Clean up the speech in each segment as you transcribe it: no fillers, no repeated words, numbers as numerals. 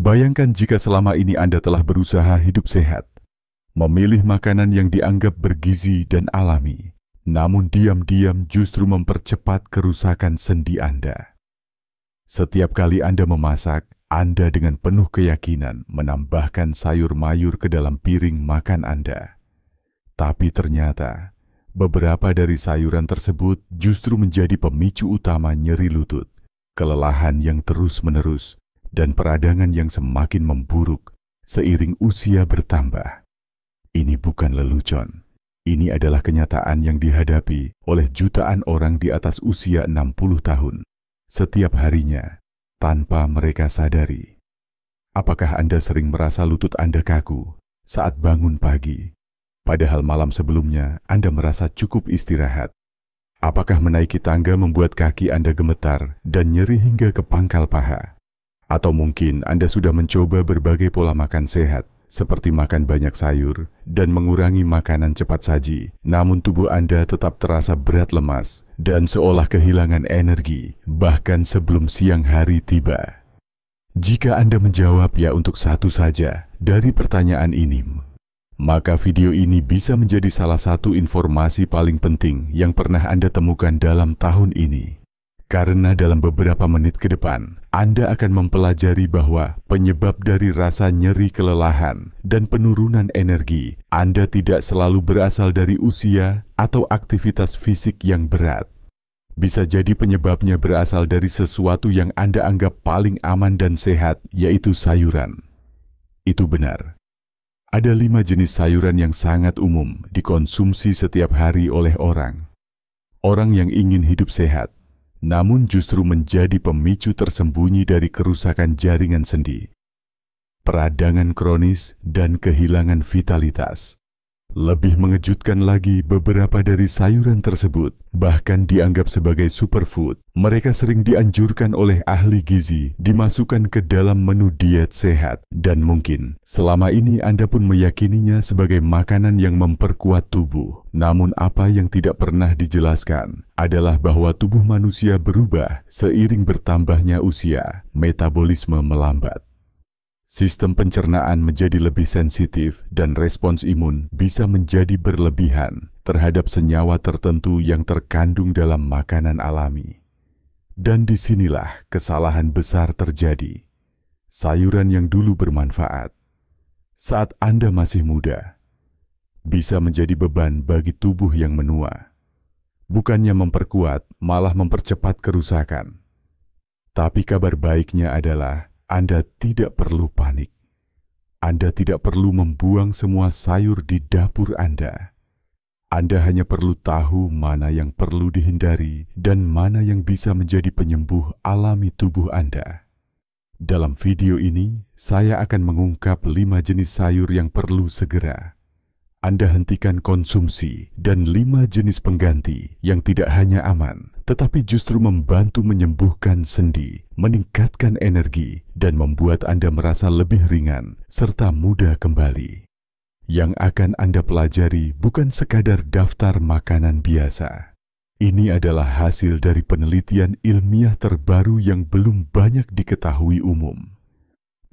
Bayangkan jika selama ini Anda telah berusaha hidup sehat, memilih makanan yang dianggap bergizi dan alami, namun diam-diam justru mempercepat kerusakan sendi Anda. Setiap kali Anda memasak, Anda dengan penuh keyakinan menambahkan sayur mayur ke dalam piring makan Anda. Tapi ternyata, beberapa dari sayuran tersebut justru menjadi pemicu utama nyeri lutut, kelelahan yang terus-menerus, dan peradangan yang semakin memburuk seiring usia bertambah. Ini bukan lelucon. Ini adalah kenyataan yang dihadapi oleh jutaan orang di atas usia 60 tahun setiap harinya tanpa mereka sadari. Apakah Anda sering merasa lutut Anda kaku saat bangun pagi, padahal malam sebelumnya Anda merasa cukup istirahat? Apakah menaiki tangga membuat kaki Anda gemetar dan nyeri hingga ke pangkal paha? Atau mungkin Anda sudah mencoba berbagai pola makan sehat, seperti makan banyak sayur dan mengurangi makanan cepat saji, namun tubuh Anda tetap terasa berat lemas dan seolah kehilangan energi, bahkan sebelum siang hari tiba. Jika Anda menjawab ya untuk satu saja dari pertanyaan ini, maka video ini bisa menjadi salah satu informasi paling penting yang pernah Anda temukan dalam tahun ini. Karena dalam beberapa menit ke depan, Anda akan mempelajari bahwa penyebab dari rasa nyeri kelelahan dan penurunan energi Anda tidak selalu berasal dari usia atau aktivitas fisik yang berat. Bisa jadi penyebabnya berasal dari sesuatu yang Anda anggap paling aman dan sehat, yaitu sayuran. Itu benar. Ada 5 jenis sayuran yang sangat umum dikonsumsi setiap hari oleh orang. Orang yang ingin hidup sehat, namun justru menjadi pemicu tersembunyi dari kerusakan jaringan sendi, peradangan kronis, dan kehilangan vitalitas. Lebih mengejutkan lagi, beberapa dari sayuran tersebut bahkan dianggap sebagai superfood. Mereka sering dianjurkan oleh ahli gizi dimasukkan ke dalam menu diet sehat, dan mungkin selama ini Anda pun meyakininya sebagai makanan yang memperkuat tubuh. Namun apa yang tidak pernah dijelaskan adalah bahwa tubuh manusia berubah seiring bertambahnya usia, metabolisme melambat. Sistem pencernaan menjadi lebih sensitif dan respons imun bisa menjadi berlebihan terhadap senyawa tertentu yang terkandung dalam makanan alami. Dan disinilah kesalahan besar terjadi. Sayuran yang dulu bermanfaat saat Anda masih muda bisa menjadi beban bagi tubuh yang menua. Bukannya memperkuat, malah mempercepat kerusakan. Tapi kabar baiknya adalah Anda tidak perlu panik. Anda tidak perlu membuang semua sayur di dapur Anda. Anda hanya perlu tahu mana yang perlu dihindari dan mana yang bisa menjadi penyembuh alami tubuh Anda. Dalam video ini, saya akan mengungkap 5 jenis sayur yang perlu segera Anda hentikan konsumsi dan 5 jenis pengganti yang tidak hanya aman, tetapi justru membantu menyembuhkan sendi, meningkatkan energi, dan membuat Anda merasa lebih ringan serta muda kembali. Yang akan Anda pelajari bukan sekadar daftar makanan biasa. Ini adalah hasil dari penelitian ilmiah terbaru yang belum banyak diketahui umum.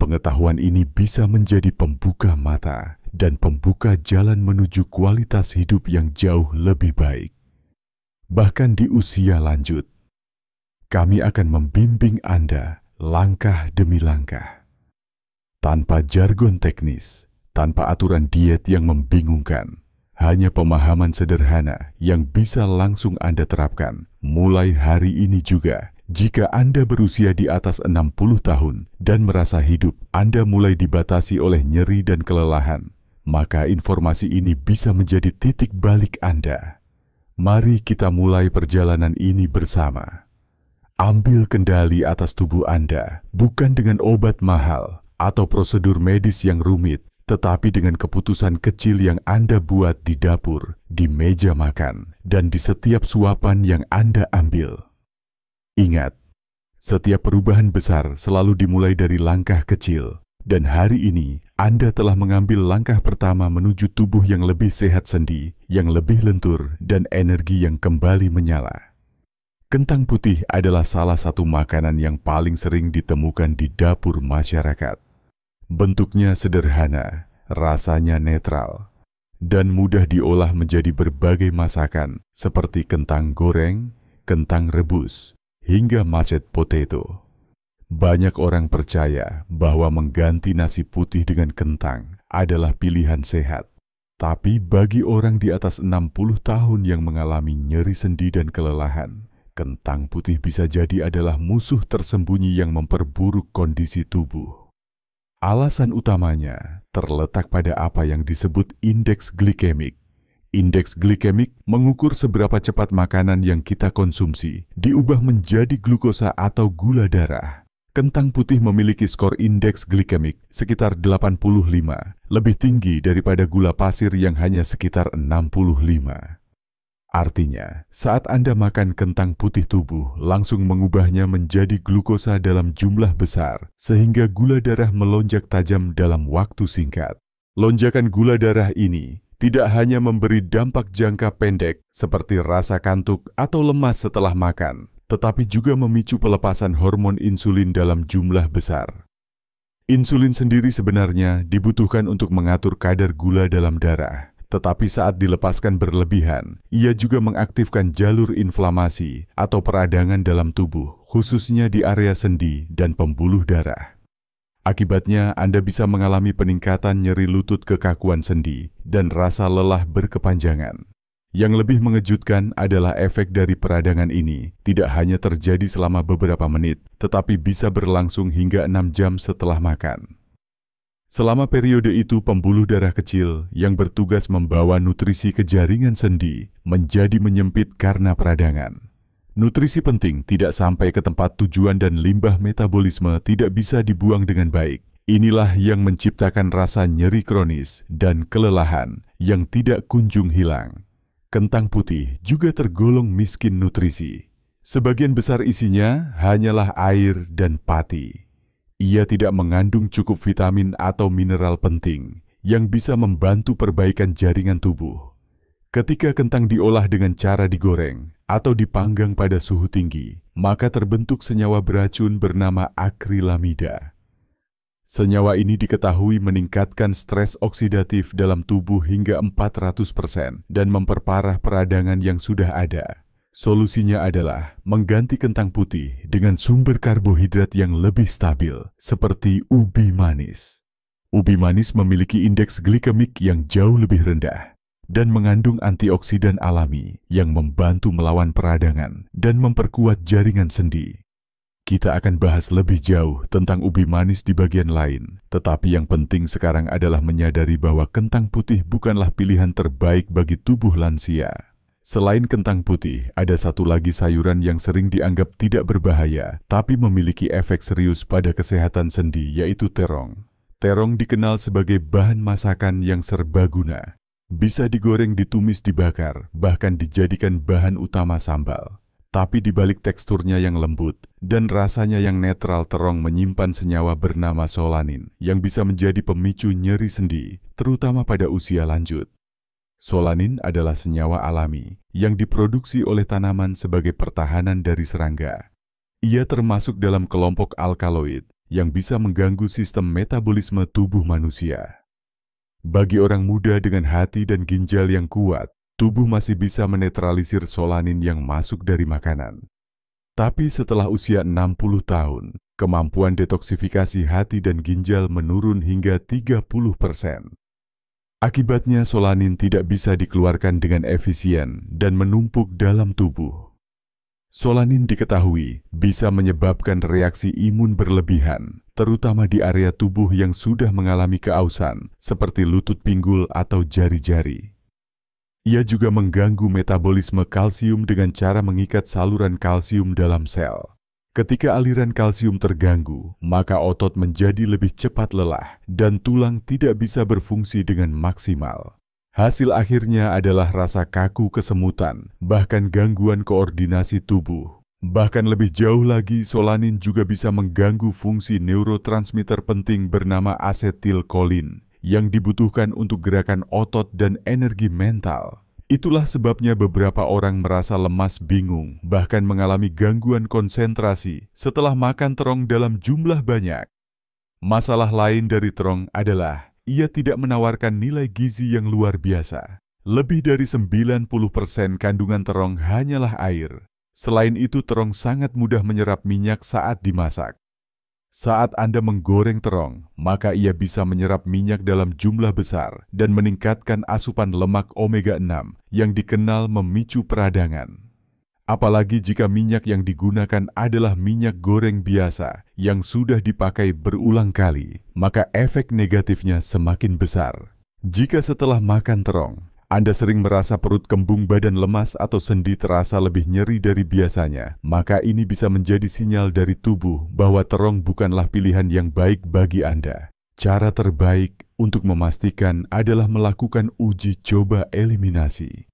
Pengetahuan ini bisa menjadi pembuka mata dan pembuka jalan menuju kualitas hidup yang jauh lebih baik. Bahkan di usia lanjut, kami akan membimbing Anda langkah demi langkah. Tanpa jargon teknis, tanpa aturan diet yang membingungkan, hanya pemahaman sederhana yang bisa langsung Anda terapkan mulai hari ini juga. Jika Anda berusia di atas 60 tahun dan merasa hidup Anda mulai dibatasi oleh nyeri dan kelelahan, maka informasi ini bisa menjadi titik balik Anda. Mari kita mulai perjalanan ini bersama. Ambil kendali atas tubuh Anda, bukan dengan obat mahal atau prosedur medis yang rumit, tetapi dengan keputusan kecil yang Anda buat di dapur, di meja makan, dan di setiap suapan yang Anda ambil. Ingat, setiap perubahan besar selalu dimulai dari langkah kecil, dan hari ini Anda telah mengambil langkah pertama menuju tubuh yang lebih sehat sendi, yang lebih lentur, dan energi yang kembali menyala. Kentang putih adalah salah satu makanan yang paling sering ditemukan di dapur masyarakat. Bentuknya sederhana, rasanya netral, dan mudah diolah menjadi berbagai masakan seperti kentang goreng, kentang rebus, hingga mashed potato. Banyak orang percaya bahwa mengganti nasi putih dengan kentang adalah pilihan sehat. Tapi bagi orang di atas 60 tahun yang mengalami nyeri sendi dan kelelahan, kentang putih bisa jadi adalah musuh tersembunyi yang memperburuk kondisi tubuh. Alasan utamanya terletak pada apa yang disebut indeks glikemik. Indeks glikemik mengukur seberapa cepat makanan yang kita konsumsi diubah menjadi glukosa atau gula darah. Kentang putih memiliki skor indeks glikemik sekitar 85, lebih tinggi daripada gula pasir yang hanya sekitar 65. Artinya, saat Anda makan kentang putih, tubuh langsung mengubahnya menjadi glukosa dalam jumlah besar, sehingga gula darah melonjak tajam dalam waktu singkat. Lonjakan gula darah ini tidak hanya memberi dampak jangka pendek seperti rasa kantuk atau lemas setelah makan, tetapi juga memicu pelepasan hormon insulin dalam jumlah besar. Insulin sendiri sebenarnya dibutuhkan untuk mengatur kadar gula dalam darah. Tetapi saat dilepaskan berlebihan, ia juga mengaktifkan jalur inflamasi atau peradangan dalam tubuh, khususnya di area sendi dan pembuluh darah. Akibatnya, Anda bisa mengalami peningkatan nyeri lutut, kekakuan sendi, dan rasa lelah berkepanjangan. Yang lebih mengejutkan adalah efek dari peradangan ini tidak hanya terjadi selama beberapa menit, tetapi bisa berlangsung hingga 6 jam setelah makan. Selama periode itu, pembuluh darah kecil yang bertugas membawa nutrisi ke jaringan sendi menjadi menyempit karena peradangan. Nutrisi penting tidak sampai ke tempat tujuan dan limbah metabolisme tidak bisa dibuang dengan baik. Inilah yang menciptakan rasa nyeri kronis dan kelelahan yang tidak kunjung hilang. Kentang putih juga tergolong miskin nutrisi. Sebagian besar isinya hanyalah air dan pati. Ia tidak mengandung cukup vitamin atau mineral penting yang bisa membantu perbaikan jaringan tubuh. Ketika kentang diolah dengan cara digoreng atau dipanggang pada suhu tinggi, maka terbentuk senyawa beracun bernama akrilamida. Senyawa ini diketahui meningkatkan stres oksidatif dalam tubuh hingga 400% dan memperparah peradangan yang sudah ada. Solusinya adalah mengganti kentang putih dengan sumber karbohidrat yang lebih stabil, seperti ubi manis. Ubi manis memiliki indeks glikemik yang jauh lebih rendah dan mengandung antioksidan alami yang membantu melawan peradangan dan memperkuat jaringan sendi. Kita akan bahas lebih jauh tentang ubi manis di bagian lain, tetapi yang penting sekarang adalah menyadari bahwa kentang putih bukanlah pilihan terbaik bagi tubuh lansia. Selain kentang putih, ada satu lagi sayuran yang sering dianggap tidak berbahaya, tapi memiliki efek serius pada kesehatan sendi, yaitu terong. Terong dikenal sebagai bahan masakan yang serbaguna. Bisa digoreng, ditumis, dibakar, bahkan dijadikan bahan utama sambal. Tapi di balik teksturnya yang lembut dan rasanya yang netral, terong menyimpan senyawa bernama solanin yang bisa menjadi pemicu nyeri sendi, terutama pada usia lanjut. Solanin adalah senyawa alami yang diproduksi oleh tanaman sebagai pertahanan dari serangga. Ia termasuk dalam kelompok alkaloid yang bisa mengganggu sistem metabolisme tubuh manusia. Bagi orang muda dengan hati dan ginjal yang kuat, tubuh masih bisa menetralisir solanin yang masuk dari makanan. Tapi setelah usia 60 tahun, kemampuan detoksifikasi hati dan ginjal menurun hingga 30%. Akibatnya solanin tidak bisa dikeluarkan dengan efisien dan menumpuk dalam tubuh. Solanin diketahui bisa menyebabkan reaksi imun berlebihan, terutama di area tubuh yang sudah mengalami keausan, seperti lutut pinggul atau jari-jari. Ia juga mengganggu metabolisme kalsium dengan cara mengikat saluran kalsium dalam sel. Ketika aliran kalsium terganggu, maka otot menjadi lebih cepat lelah dan tulang tidak bisa berfungsi dengan maksimal. Hasil akhirnya adalah rasa kaku, kesemutan, bahkan gangguan koordinasi tubuh. Bahkan lebih jauh lagi, solanin juga bisa mengganggu fungsi neurotransmitter penting bernama asetilkolin yang dibutuhkan untuk gerakan otot dan energi mental. Itulah sebabnya beberapa orang merasa lemas, bingung, bahkan mengalami gangguan konsentrasi setelah makan terong dalam jumlah banyak. Masalah lain dari terong adalah ia tidak menawarkan nilai gizi yang luar biasa. Lebih dari 90% kandungan terong hanyalah air. Selain itu, terong sangat mudah menyerap minyak saat dimasak. Saat Anda menggoreng terong, maka ia bisa menyerap minyak dalam jumlah besar dan meningkatkan asupan lemak omega-6 yang dikenal memicu peradangan. Apalagi jika minyak yang digunakan adalah minyak goreng biasa yang sudah dipakai berulang kali, maka efek negatifnya semakin besar. Jika setelah makan terong, Anda sering merasa perut kembung, badan lemas, atau sendi terasa lebih nyeri dari biasanya, maka ini bisa menjadi sinyal dari tubuh bahwa terong bukanlah pilihan yang baik bagi Anda. Cara terbaik untuk memastikan adalah melakukan uji coba eliminasi.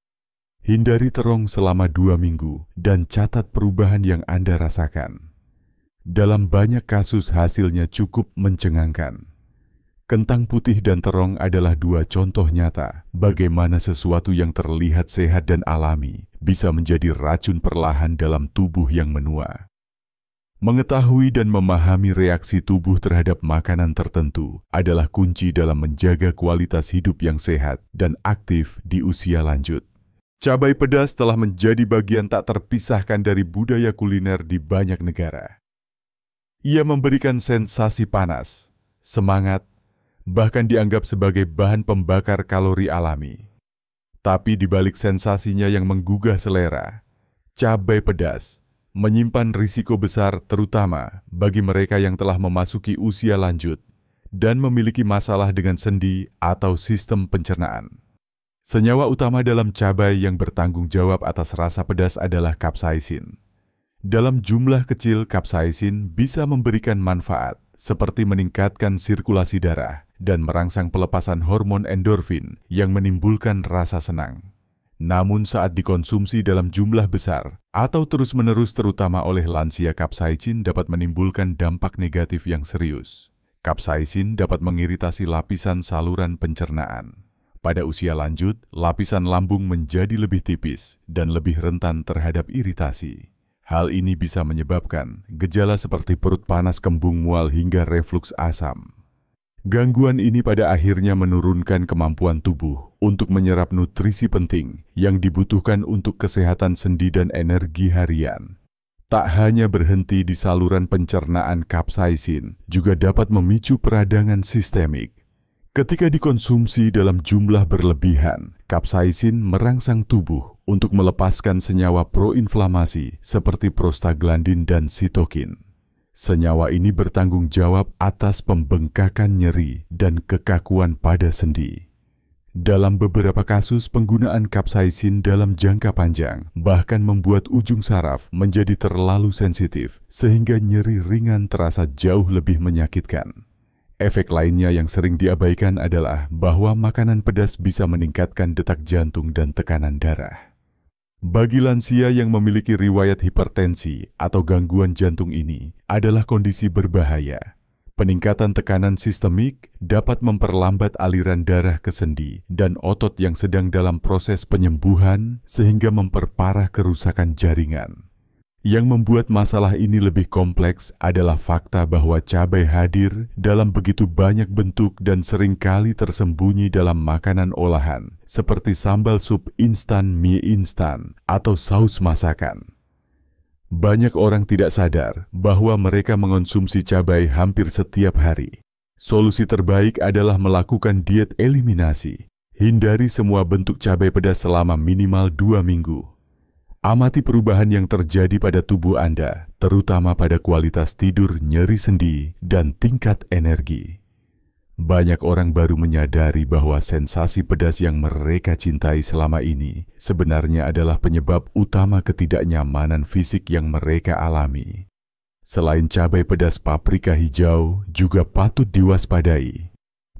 Hindari terong selama 2 minggu dan catat perubahan yang Anda rasakan. Dalam banyak kasus hasilnya cukup mencengangkan. Kentang putih dan terong adalah 2 contoh nyata bagaimana sesuatu yang terlihat sehat dan alami bisa menjadi racun perlahan dalam tubuh yang menua. Mengetahui dan memahami reaksi tubuh terhadap makanan tertentu adalah kunci dalam menjaga kualitas hidup yang sehat dan aktif di usia lanjut. Cabai pedas telah menjadi bagian tak terpisahkan dari budaya kuliner di banyak negara. Ia memberikan sensasi panas, semangat, bahkan dianggap sebagai bahan pembakar kalori alami. Tapi di balik sensasinya yang menggugah selera, cabai pedas menyimpan risiko besar terutama bagi mereka yang telah memasuki usia lanjut dan memiliki masalah dengan sendi atau sistem pencernaan. Senyawa utama dalam cabai yang bertanggung jawab atas rasa pedas adalah kapsaisin. Dalam jumlah kecil, kapsaisin bisa memberikan manfaat seperti meningkatkan sirkulasi darah dan merangsang pelepasan hormon endorfin yang menimbulkan rasa senang. Namun saat dikonsumsi dalam jumlah besar atau terus-menerus terutama oleh lansia, kapsaisin dapat menimbulkan dampak negatif yang serius. Kapsaisin dapat mengiritasi lapisan saluran pencernaan. Pada usia lanjut, lapisan lambung menjadi lebih tipis dan lebih rentan terhadap iritasi. Hal ini bisa menyebabkan gejala seperti perut panas, kembung, mual, hingga refluks asam. Gangguan ini pada akhirnya menurunkan kemampuan tubuh untuk menyerap nutrisi penting yang dibutuhkan untuk kesehatan sendi dan energi harian. Tak hanya berhenti di saluran pencernaan, kapsaisin juga dapat memicu peradangan sistemik. Ketika dikonsumsi dalam jumlah berlebihan, kapsaisin merangsang tubuh untuk melepaskan senyawa proinflamasi seperti prostaglandin dan sitokin. Senyawa ini bertanggung jawab atas pembengkakan nyeri dan kekakuan pada sendi. Dalam beberapa kasus, penggunaan kapsaisin dalam jangka panjang bahkan membuat ujung saraf menjadi terlalu sensitif sehingga nyeri ringan terasa jauh lebih menyakitkan. Efek lainnya yang sering diabaikan adalah bahwa makanan pedas bisa meningkatkan detak jantung dan tekanan darah. Bagi lansia yang memiliki riwayat hipertensi atau gangguan jantung ini adalah kondisi berbahaya. Peningkatan tekanan sistemik dapat memperlambat aliran darah ke sendi dan otot yang sedang dalam proses penyembuhan sehingga memperparah kerusakan jaringan. Yang membuat masalah ini lebih kompleks adalah fakta bahwa cabai hadir dalam begitu banyak bentuk dan seringkali tersembunyi dalam makanan olahan, seperti sambal sup instan, mie instan, atau saus masakan. Banyak orang tidak sadar bahwa mereka mengonsumsi cabai hampir setiap hari. Solusi terbaik adalah melakukan diet eliminasi. Hindari semua bentuk cabai pedas selama minimal 2 minggu. Amati perubahan yang terjadi pada tubuh Anda, terutama pada kualitas tidur, nyeri sendi, dan tingkat energi. Banyak orang baru menyadari bahwa sensasi pedas yang mereka cintai selama ini sebenarnya adalah penyebab utama ketidaknyamanan fisik yang mereka alami. Selain cabai pedas, paprika hijau juga patut diwaspadai.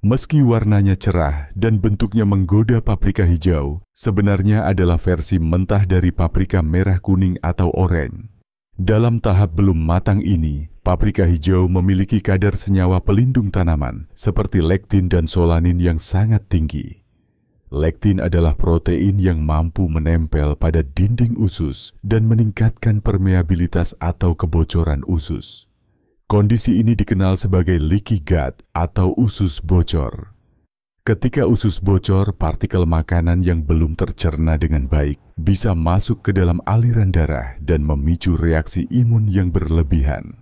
Meski warnanya cerah dan bentuknya menggoda, paprika hijau sebenarnya adalah versi mentah dari paprika merah, kuning, atau oranye. Dalam tahap belum matang ini, paprika hijau memiliki kadar senyawa pelindung tanaman seperti lektin dan solanin yang sangat tinggi. Lektin adalah protein yang mampu menempel pada dinding usus dan meningkatkan permeabilitas atau kebocoran usus. Kondisi ini dikenal sebagai leaky gut atau usus bocor. Ketika usus bocor, partikel makanan yang belum tercerna dengan baik bisa masuk ke dalam aliran darah dan memicu reaksi imun yang berlebihan.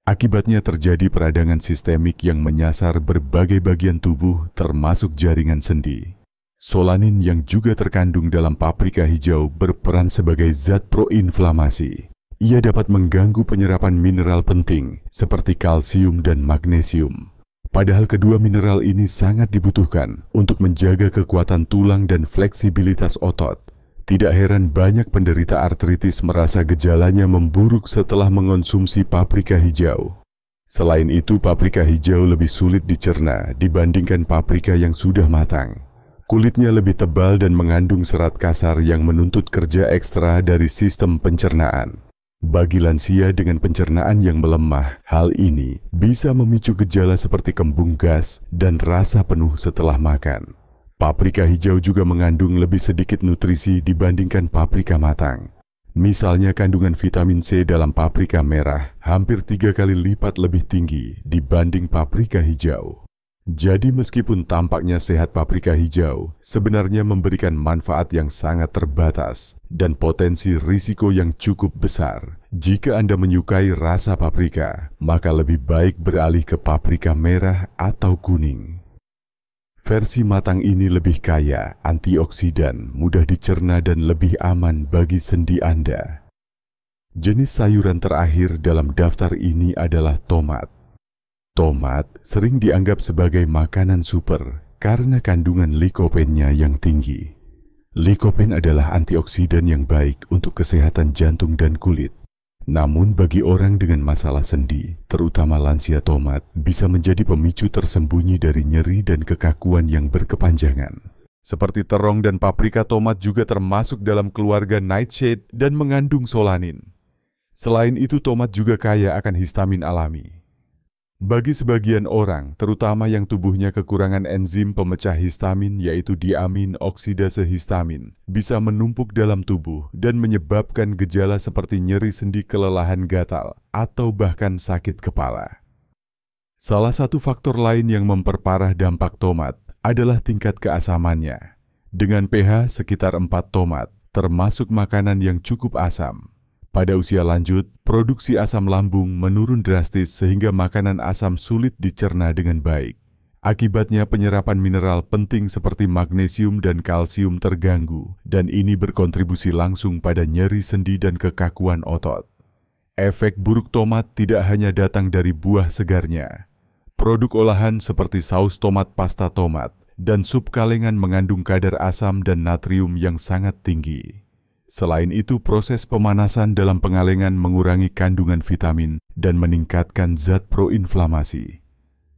Akibatnya terjadi peradangan sistemik yang menyasar berbagai bagian tubuh termasuk jaringan sendi. Solanin yang juga terkandung dalam paprika hijau berperan sebagai zat proinflamasi. Ia dapat mengganggu penyerapan mineral penting seperti kalsium dan magnesium. Padahal kedua mineral ini sangat dibutuhkan untuk menjaga kekuatan tulang dan fleksibilitas otot. Tidak heran banyak penderita artritis merasa gejalanya memburuk setelah mengonsumsi paprika hijau. Selain itu, paprika hijau lebih sulit dicerna dibandingkan paprika yang sudah matang. Kulitnya lebih tebal dan mengandung serat kasar yang menuntut kerja ekstra dari sistem pencernaan. Bagi lansia dengan pencernaan yang melemah, hal ini bisa memicu gejala seperti kembung gas dan rasa penuh setelah makan. Paprika hijau juga mengandung lebih sedikit nutrisi dibandingkan paprika matang. Misalnya kandungan vitamin C dalam paprika merah hampir 3 kali lipat lebih tinggi dibanding paprika hijau. Jadi meskipun tampaknya sehat, paprika hijau sebenarnya memberikan manfaat yang sangat terbatas dan potensi risiko yang cukup besar. Jika Anda menyukai rasa paprika, maka lebih baik beralih ke paprika merah atau kuning. Versi matang ini lebih kaya antioksidan, mudah dicerna dan lebih aman bagi sendi Anda. Jenis sayuran terakhir dalam daftar ini adalah tomat. Tomat sering dianggap sebagai makanan super karena kandungan likopennya yang tinggi. Likopen adalah antioksidan yang baik untuk kesehatan jantung dan kulit. Namun bagi orang dengan masalah sendi, terutama lansia, tomat bisa menjadi pemicu tersembunyi dari nyeri dan kekakuan yang berkepanjangan. Seperti terong dan paprika, tomat juga termasuk dalam keluarga nightshade dan mengandung solanin. Selain itu, tomat juga kaya akan histamin alami. Bagi sebagian orang, terutama yang tubuhnya kekurangan enzim pemecah histamin yaitu diamin oksidase histamin, bisa menumpuk dalam tubuh dan menyebabkan gejala seperti nyeri sendi, kelelahan, gatal, atau bahkan sakit kepala. Salah satu faktor lain yang memperparah dampak tomat adalah tingkat keasamannya. Dengan pH sekitar 4, tomat termasuk makanan yang cukup asam. Pada usia lanjut, produksi asam lambung menurun drastis sehingga makanan asam sulit dicerna dengan baik. Akibatnya penyerapan mineral penting seperti magnesium dan kalsium terganggu, dan ini berkontribusi langsung pada nyeri sendi dan kekakuan otot. Efek buruk tomat tidak hanya datang dari buah segarnya. Produk olahan seperti saus tomat, pasta tomat, dan sup kalengan mengandung kadar asam dan natrium yang sangat tinggi. Selain itu, proses pemanasan dalam pengalengan mengurangi kandungan vitamin dan meningkatkan zat proinflamasi.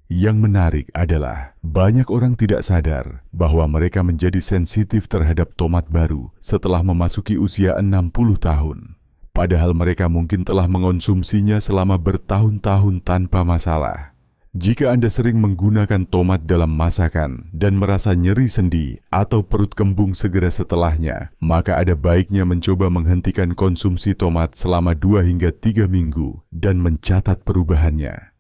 Yang menarik adalah, banyak orang tidak sadar bahwa mereka menjadi sensitif terhadap tomat baru setelah memasuki usia 60 tahun. Padahal mereka mungkin telah mengonsumsinya selama bertahun-tahun tanpa masalah. Jika Anda sering menggunakan tomat dalam masakan dan merasa nyeri sendi atau perut kembung segera setelahnya, maka ada baiknya mencoba menghentikan konsumsi tomat selama 2 hingga 3 minggu dan mencatat perubahannya.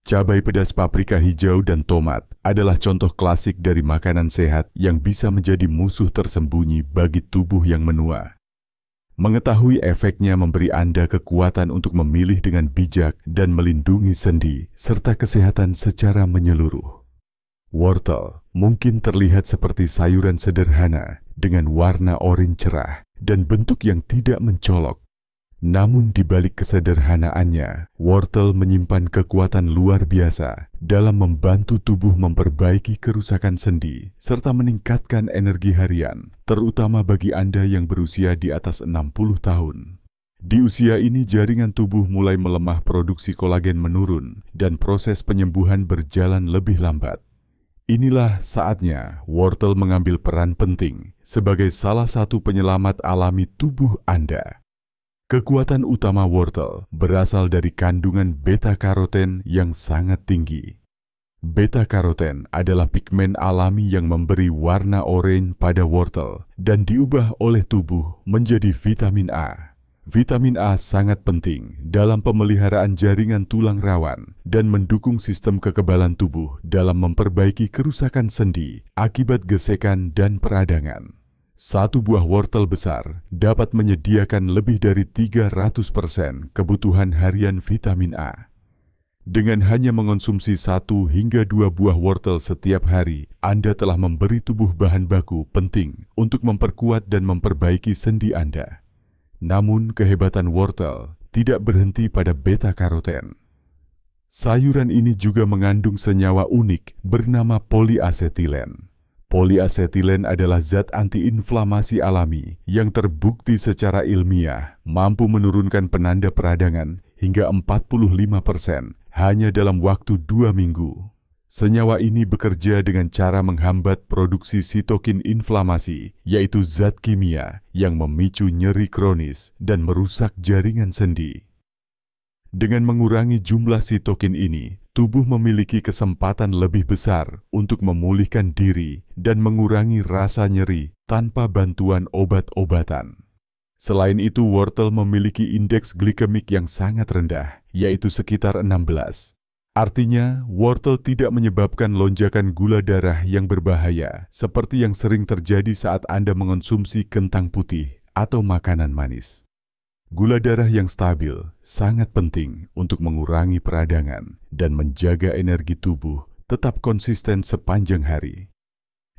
Cabai pedas, paprika hijau, dan tomat adalah contoh klasik dari makanan sehat yang bisa menjadi musuh tersembunyi bagi tubuh yang menua. Mengetahui efeknya memberi Anda kekuatan untuk memilih dengan bijak dan melindungi sendi serta kesehatan secara menyeluruh. Wortel mungkin terlihat seperti sayuran sederhana dengan warna oranye cerah dan bentuk yang tidak mencolok. Namun di balik kesederhanaannya, wortel menyimpan kekuatan luar biasa dalam membantu tubuh memperbaiki kerusakan sendi serta meningkatkan energi harian, terutama bagi Anda yang berusia di atas 60 tahun. Di usia ini jaringan tubuh mulai melemah, produksi kolagen menurun, dan proses penyembuhan berjalan lebih lambat. Inilah saatnya wortel mengambil peran penting sebagai salah satu penyelamat alami tubuh Anda. Kekuatan utama wortel berasal dari kandungan beta-karoten yang sangat tinggi. Beta-karoten adalah pigmen alami yang memberi warna oranye pada wortel dan diubah oleh tubuh menjadi vitamin A. Vitamin A sangat penting dalam pemeliharaan jaringan tulang rawan dan mendukung sistem kekebalan tubuh dalam memperbaiki kerusakan sendi akibat gesekan dan peradangan. Satu buah wortel besar dapat menyediakan lebih dari 300% kebutuhan harian vitamin A. Dengan hanya mengonsumsi 1 hingga 2 buah wortel setiap hari, Anda telah memberi tubuh bahan baku penting untuk memperkuat dan memperbaiki sendi Anda. Namun kehebatan wortel tidak berhenti pada beta-karoten. Sayuran ini juga mengandung senyawa unik bernama poliasetilen. Poliasetilen adalah zat antiinflamasi alami yang terbukti secara ilmiah mampu menurunkan penanda peradangan hingga 45% hanya dalam waktu 2 minggu. Senyawa ini bekerja dengan cara menghambat produksi sitokin inflamasi, yaitu zat kimia yang memicu nyeri kronis dan merusak jaringan sendi. Dengan mengurangi jumlah sitokin ini, tubuh memiliki kesempatan lebih besar untuk memulihkan diri dan mengurangi rasa nyeri tanpa bantuan obat-obatan. Selain itu, wortel memiliki indeks glikemik yang sangat rendah, yaitu sekitar 16. Artinya, wortel tidak menyebabkan lonjakan gula darah yang berbahaya seperti yang sering terjadi saat Anda mengonsumsi kentang putih atau makanan manis. Gula darah yang stabil sangat penting untuk mengurangi peradangan dan menjaga energi tubuh tetap konsisten sepanjang hari.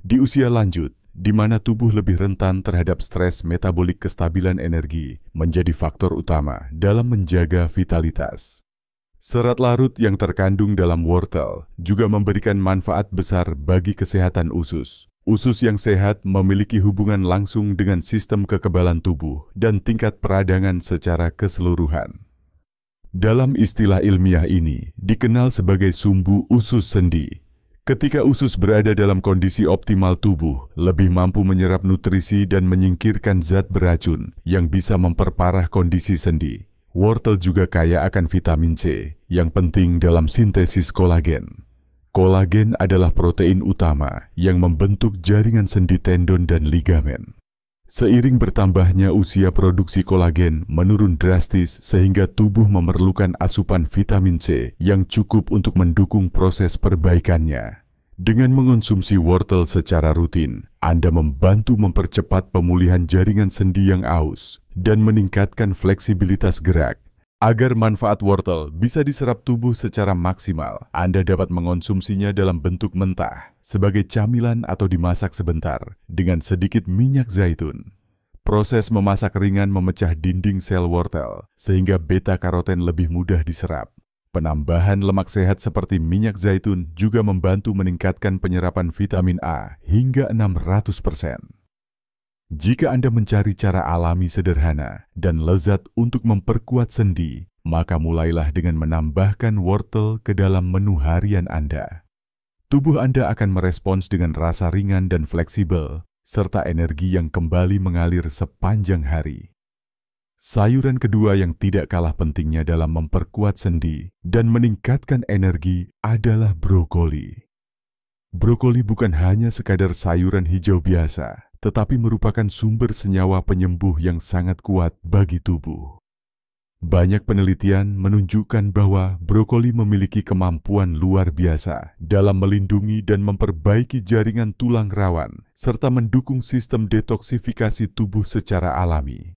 Di usia lanjut, di mana tubuh lebih rentan terhadap stres, metabolik kestabilan energi menjadi faktor utama dalam menjaga vitalitas. Serat larut yang terkandung dalam wortel juga memberikan manfaat besar bagi kesehatan usus. Usus yang sehat memiliki hubungan langsung dengan sistem kekebalan tubuh dan tingkat peradangan secara keseluruhan. Dalam istilah ilmiah ini dikenal sebagai sumbu usus sendi. Ketika usus berada dalam kondisi optimal, tubuh lebih mampu menyerap nutrisi dan menyingkirkan zat beracun yang bisa memperparah kondisi sendi. Wortel juga kaya akan vitamin C yang penting dalam sintesis kolagen. Kolagen adalah protein utama yang membentuk jaringan sendi, tendon, dan ligamen. Seiring bertambahnya usia, produksi kolagen menurun drastis sehingga tubuh memerlukan asupan vitamin C yang cukup untuk mendukung proses perbaikannya. Dengan mengonsumsi wortel secara rutin, Anda membantu mempercepat pemulihan jaringan sendi yang aus dan meningkatkan fleksibilitas gerak. Agar manfaat wortel bisa diserap tubuh secara maksimal, Anda dapat mengonsumsinya dalam bentuk mentah, sebagai camilan atau dimasak sebentar dengan sedikit minyak zaitun. Proses memasak ringan memecah dinding sel wortel, sehingga beta-karoten lebih mudah diserap. Penambahan lemak sehat seperti minyak zaitun juga membantu meningkatkan penyerapan vitamin A hingga 600%. Jika Anda mencari cara alami sederhana dan lezat untuk memperkuat sendi, maka mulailah dengan menambahkan wortel ke dalam menu harian Anda. Tubuh Anda akan merespons dengan rasa ringan dan fleksibel, serta energi yang kembali mengalir sepanjang hari. Sayuran kedua yang tidak kalah pentingnya dalam memperkuat sendi dan meningkatkan energi adalah brokoli. Brokoli bukan hanya sekadar sayuran hijau biasa, tetapi merupakan sumber senyawa penyembuh yang sangat kuat bagi tubuh. Banyak penelitian menunjukkan bahwa brokoli memiliki kemampuan luar biasa dalam melindungi dan memperbaiki jaringan tulang rawan, serta mendukung sistem detoksifikasi tubuh secara alami.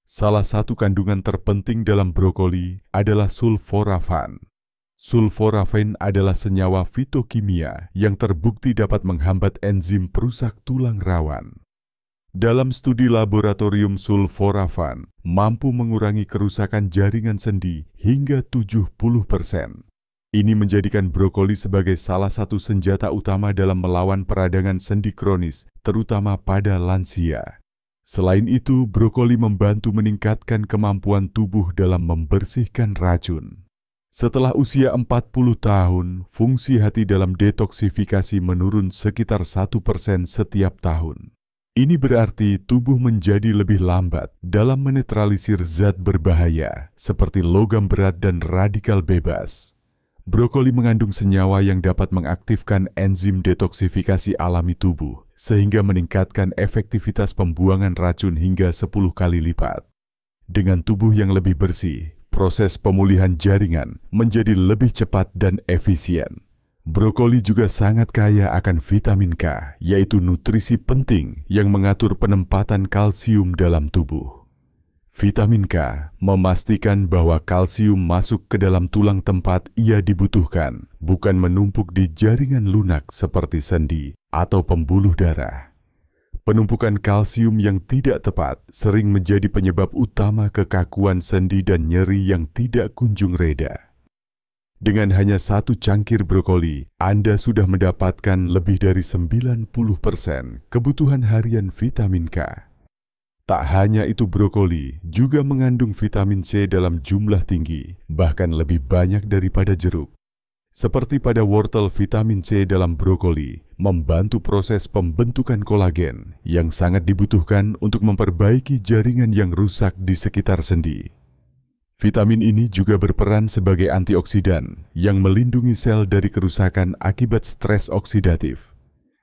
Salah satu kandungan terpenting dalam brokoli adalah sulforafan. Sulforafan adalah senyawa fitokimia yang terbukti dapat menghambat enzim perusak tulang rawan. Dalam studi laboratorium, sulforafan mampu mengurangi kerusakan jaringan sendi hingga 70%. Ini menjadikan brokoli sebagai salah satu senjata utama dalam melawan peradangan sendi kronis, terutama pada lansia. Selain itu, brokoli membantu meningkatkan kemampuan tubuh dalam membersihkan racun. Setelah usia 40 tahun, fungsi hati dalam detoksifikasi menurun sekitar 1% setiap tahun. Ini berarti tubuh menjadi lebih lambat dalam menetralisir zat berbahaya seperti logam berat dan radikal bebas. Brokoli mengandung senyawa yang dapat mengaktifkan enzim detoksifikasi alami tubuh, sehingga meningkatkan efektivitas pembuangan racun hingga 10 kali lipat. Dengan tubuh yang lebih bersih, proses pemulihan jaringan menjadi lebih cepat dan efisien. Brokoli juga sangat kaya akan vitamin K, yaitu nutrisi penting yang mengatur penempatan kalsium dalam tubuh. Vitamin K memastikan bahwa kalsium masuk ke dalam tulang tempat ia dibutuhkan, bukan menumpuk di jaringan lunak seperti sendi atau pembuluh darah. Penumpukan kalsium yang tidak tepat sering menjadi penyebab utama kekakuan sendi dan nyeri yang tidak kunjung reda. Dengan hanya 1 cangkir brokoli, Anda sudah mendapatkan lebih dari 90% kebutuhan harian vitamin K. Tak hanya itu, brokoli juga mengandung vitamin C dalam jumlah tinggi, bahkan lebih banyak daripada jeruk. Seperti pada wortel, vitamin C dalam brokoli membantu proses pembentukan kolagen yang sangat dibutuhkan untuk memperbaiki jaringan yang rusak di sekitar sendi. Vitamin ini juga berperan sebagai antioksidan yang melindungi sel dari kerusakan akibat stres oksidatif.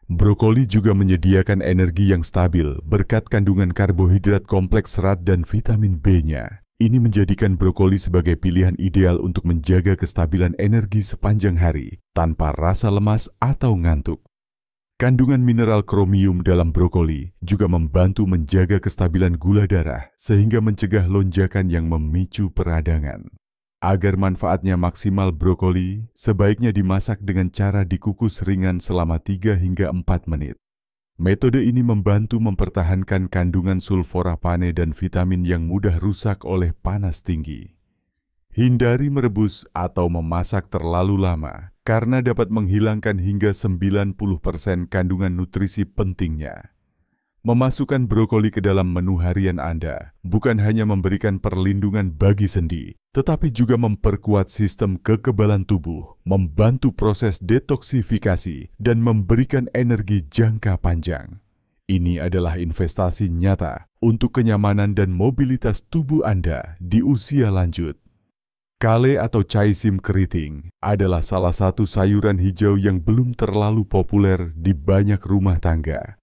Brokoli juga menyediakan energi yang stabil berkat kandungan karbohidrat kompleks serat dan vitamin B-nya. Ini menjadikan brokoli sebagai pilihan ideal untuk menjaga kestabilan energi sepanjang hari tanpa rasa lemas atau ngantuk. Kandungan mineral kromium dalam brokoli juga membantu menjaga kestabilan gula darah sehingga mencegah lonjakan yang memicu peradangan. Agar manfaatnya maksimal, brokoli sebaiknya dimasak dengan cara dikukus ringan selama 3 hingga 4 menit. Metode ini membantu mempertahankan kandungan sulforafane dan vitamin yang mudah rusak oleh panas tinggi. Hindari merebus atau memasak terlalu lama, karena dapat menghilangkan hingga 90% kandungan nutrisi pentingnya. Memasukkan brokoli ke dalam menu harian Anda bukan hanya memberikan perlindungan bagi sendi, tetapi juga memperkuat sistem kekebalan tubuh, membantu proses detoksifikasi, dan memberikan energi jangka panjang. Ini adalah investasi nyata untuk kenyamanan dan mobilitas tubuh Anda di usia lanjut. Kale atau caisim keriting adalah salah satu sayuran hijau yang belum terlalu populer di banyak rumah tangga.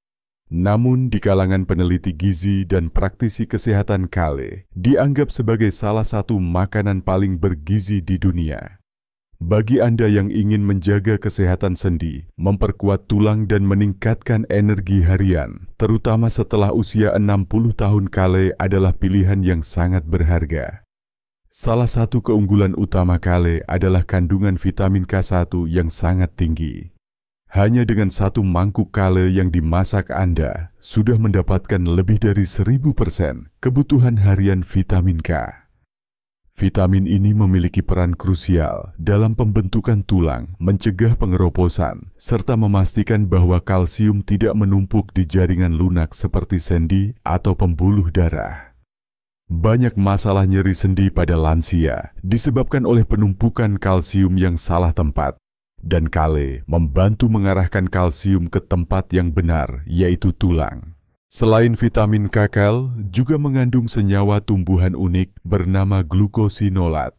Namun di kalangan peneliti gizi dan praktisi kesehatan, kale dianggap sebagai salah satu makanan paling bergizi di dunia. Bagi Anda yang ingin menjaga kesehatan sendi, memperkuat tulang dan meningkatkan energi harian, terutama setelah usia 60 tahun, kale adalah pilihan yang sangat berharga. Salah satu keunggulan utama kale adalah kandungan vitamin K1 yang sangat tinggi. Hanya dengan 1 mangkuk kale yang dimasak, Anda sudah mendapatkan lebih dari 1000% kebutuhan harian vitamin K. Vitamin ini memiliki peran krusial dalam pembentukan tulang, mencegah pengeroposan, serta memastikan bahwa kalsium tidak menumpuk di jaringan lunak seperti sendi atau pembuluh darah. Banyak masalah nyeri sendi pada lansia disebabkan oleh penumpukan kalsium yang salah tempat, dan kale membantu mengarahkan kalsium ke tempat yang benar, yaitu tulang. Selain vitamin K, kale juga mengandung senyawa tumbuhan unik bernama glukosinolat.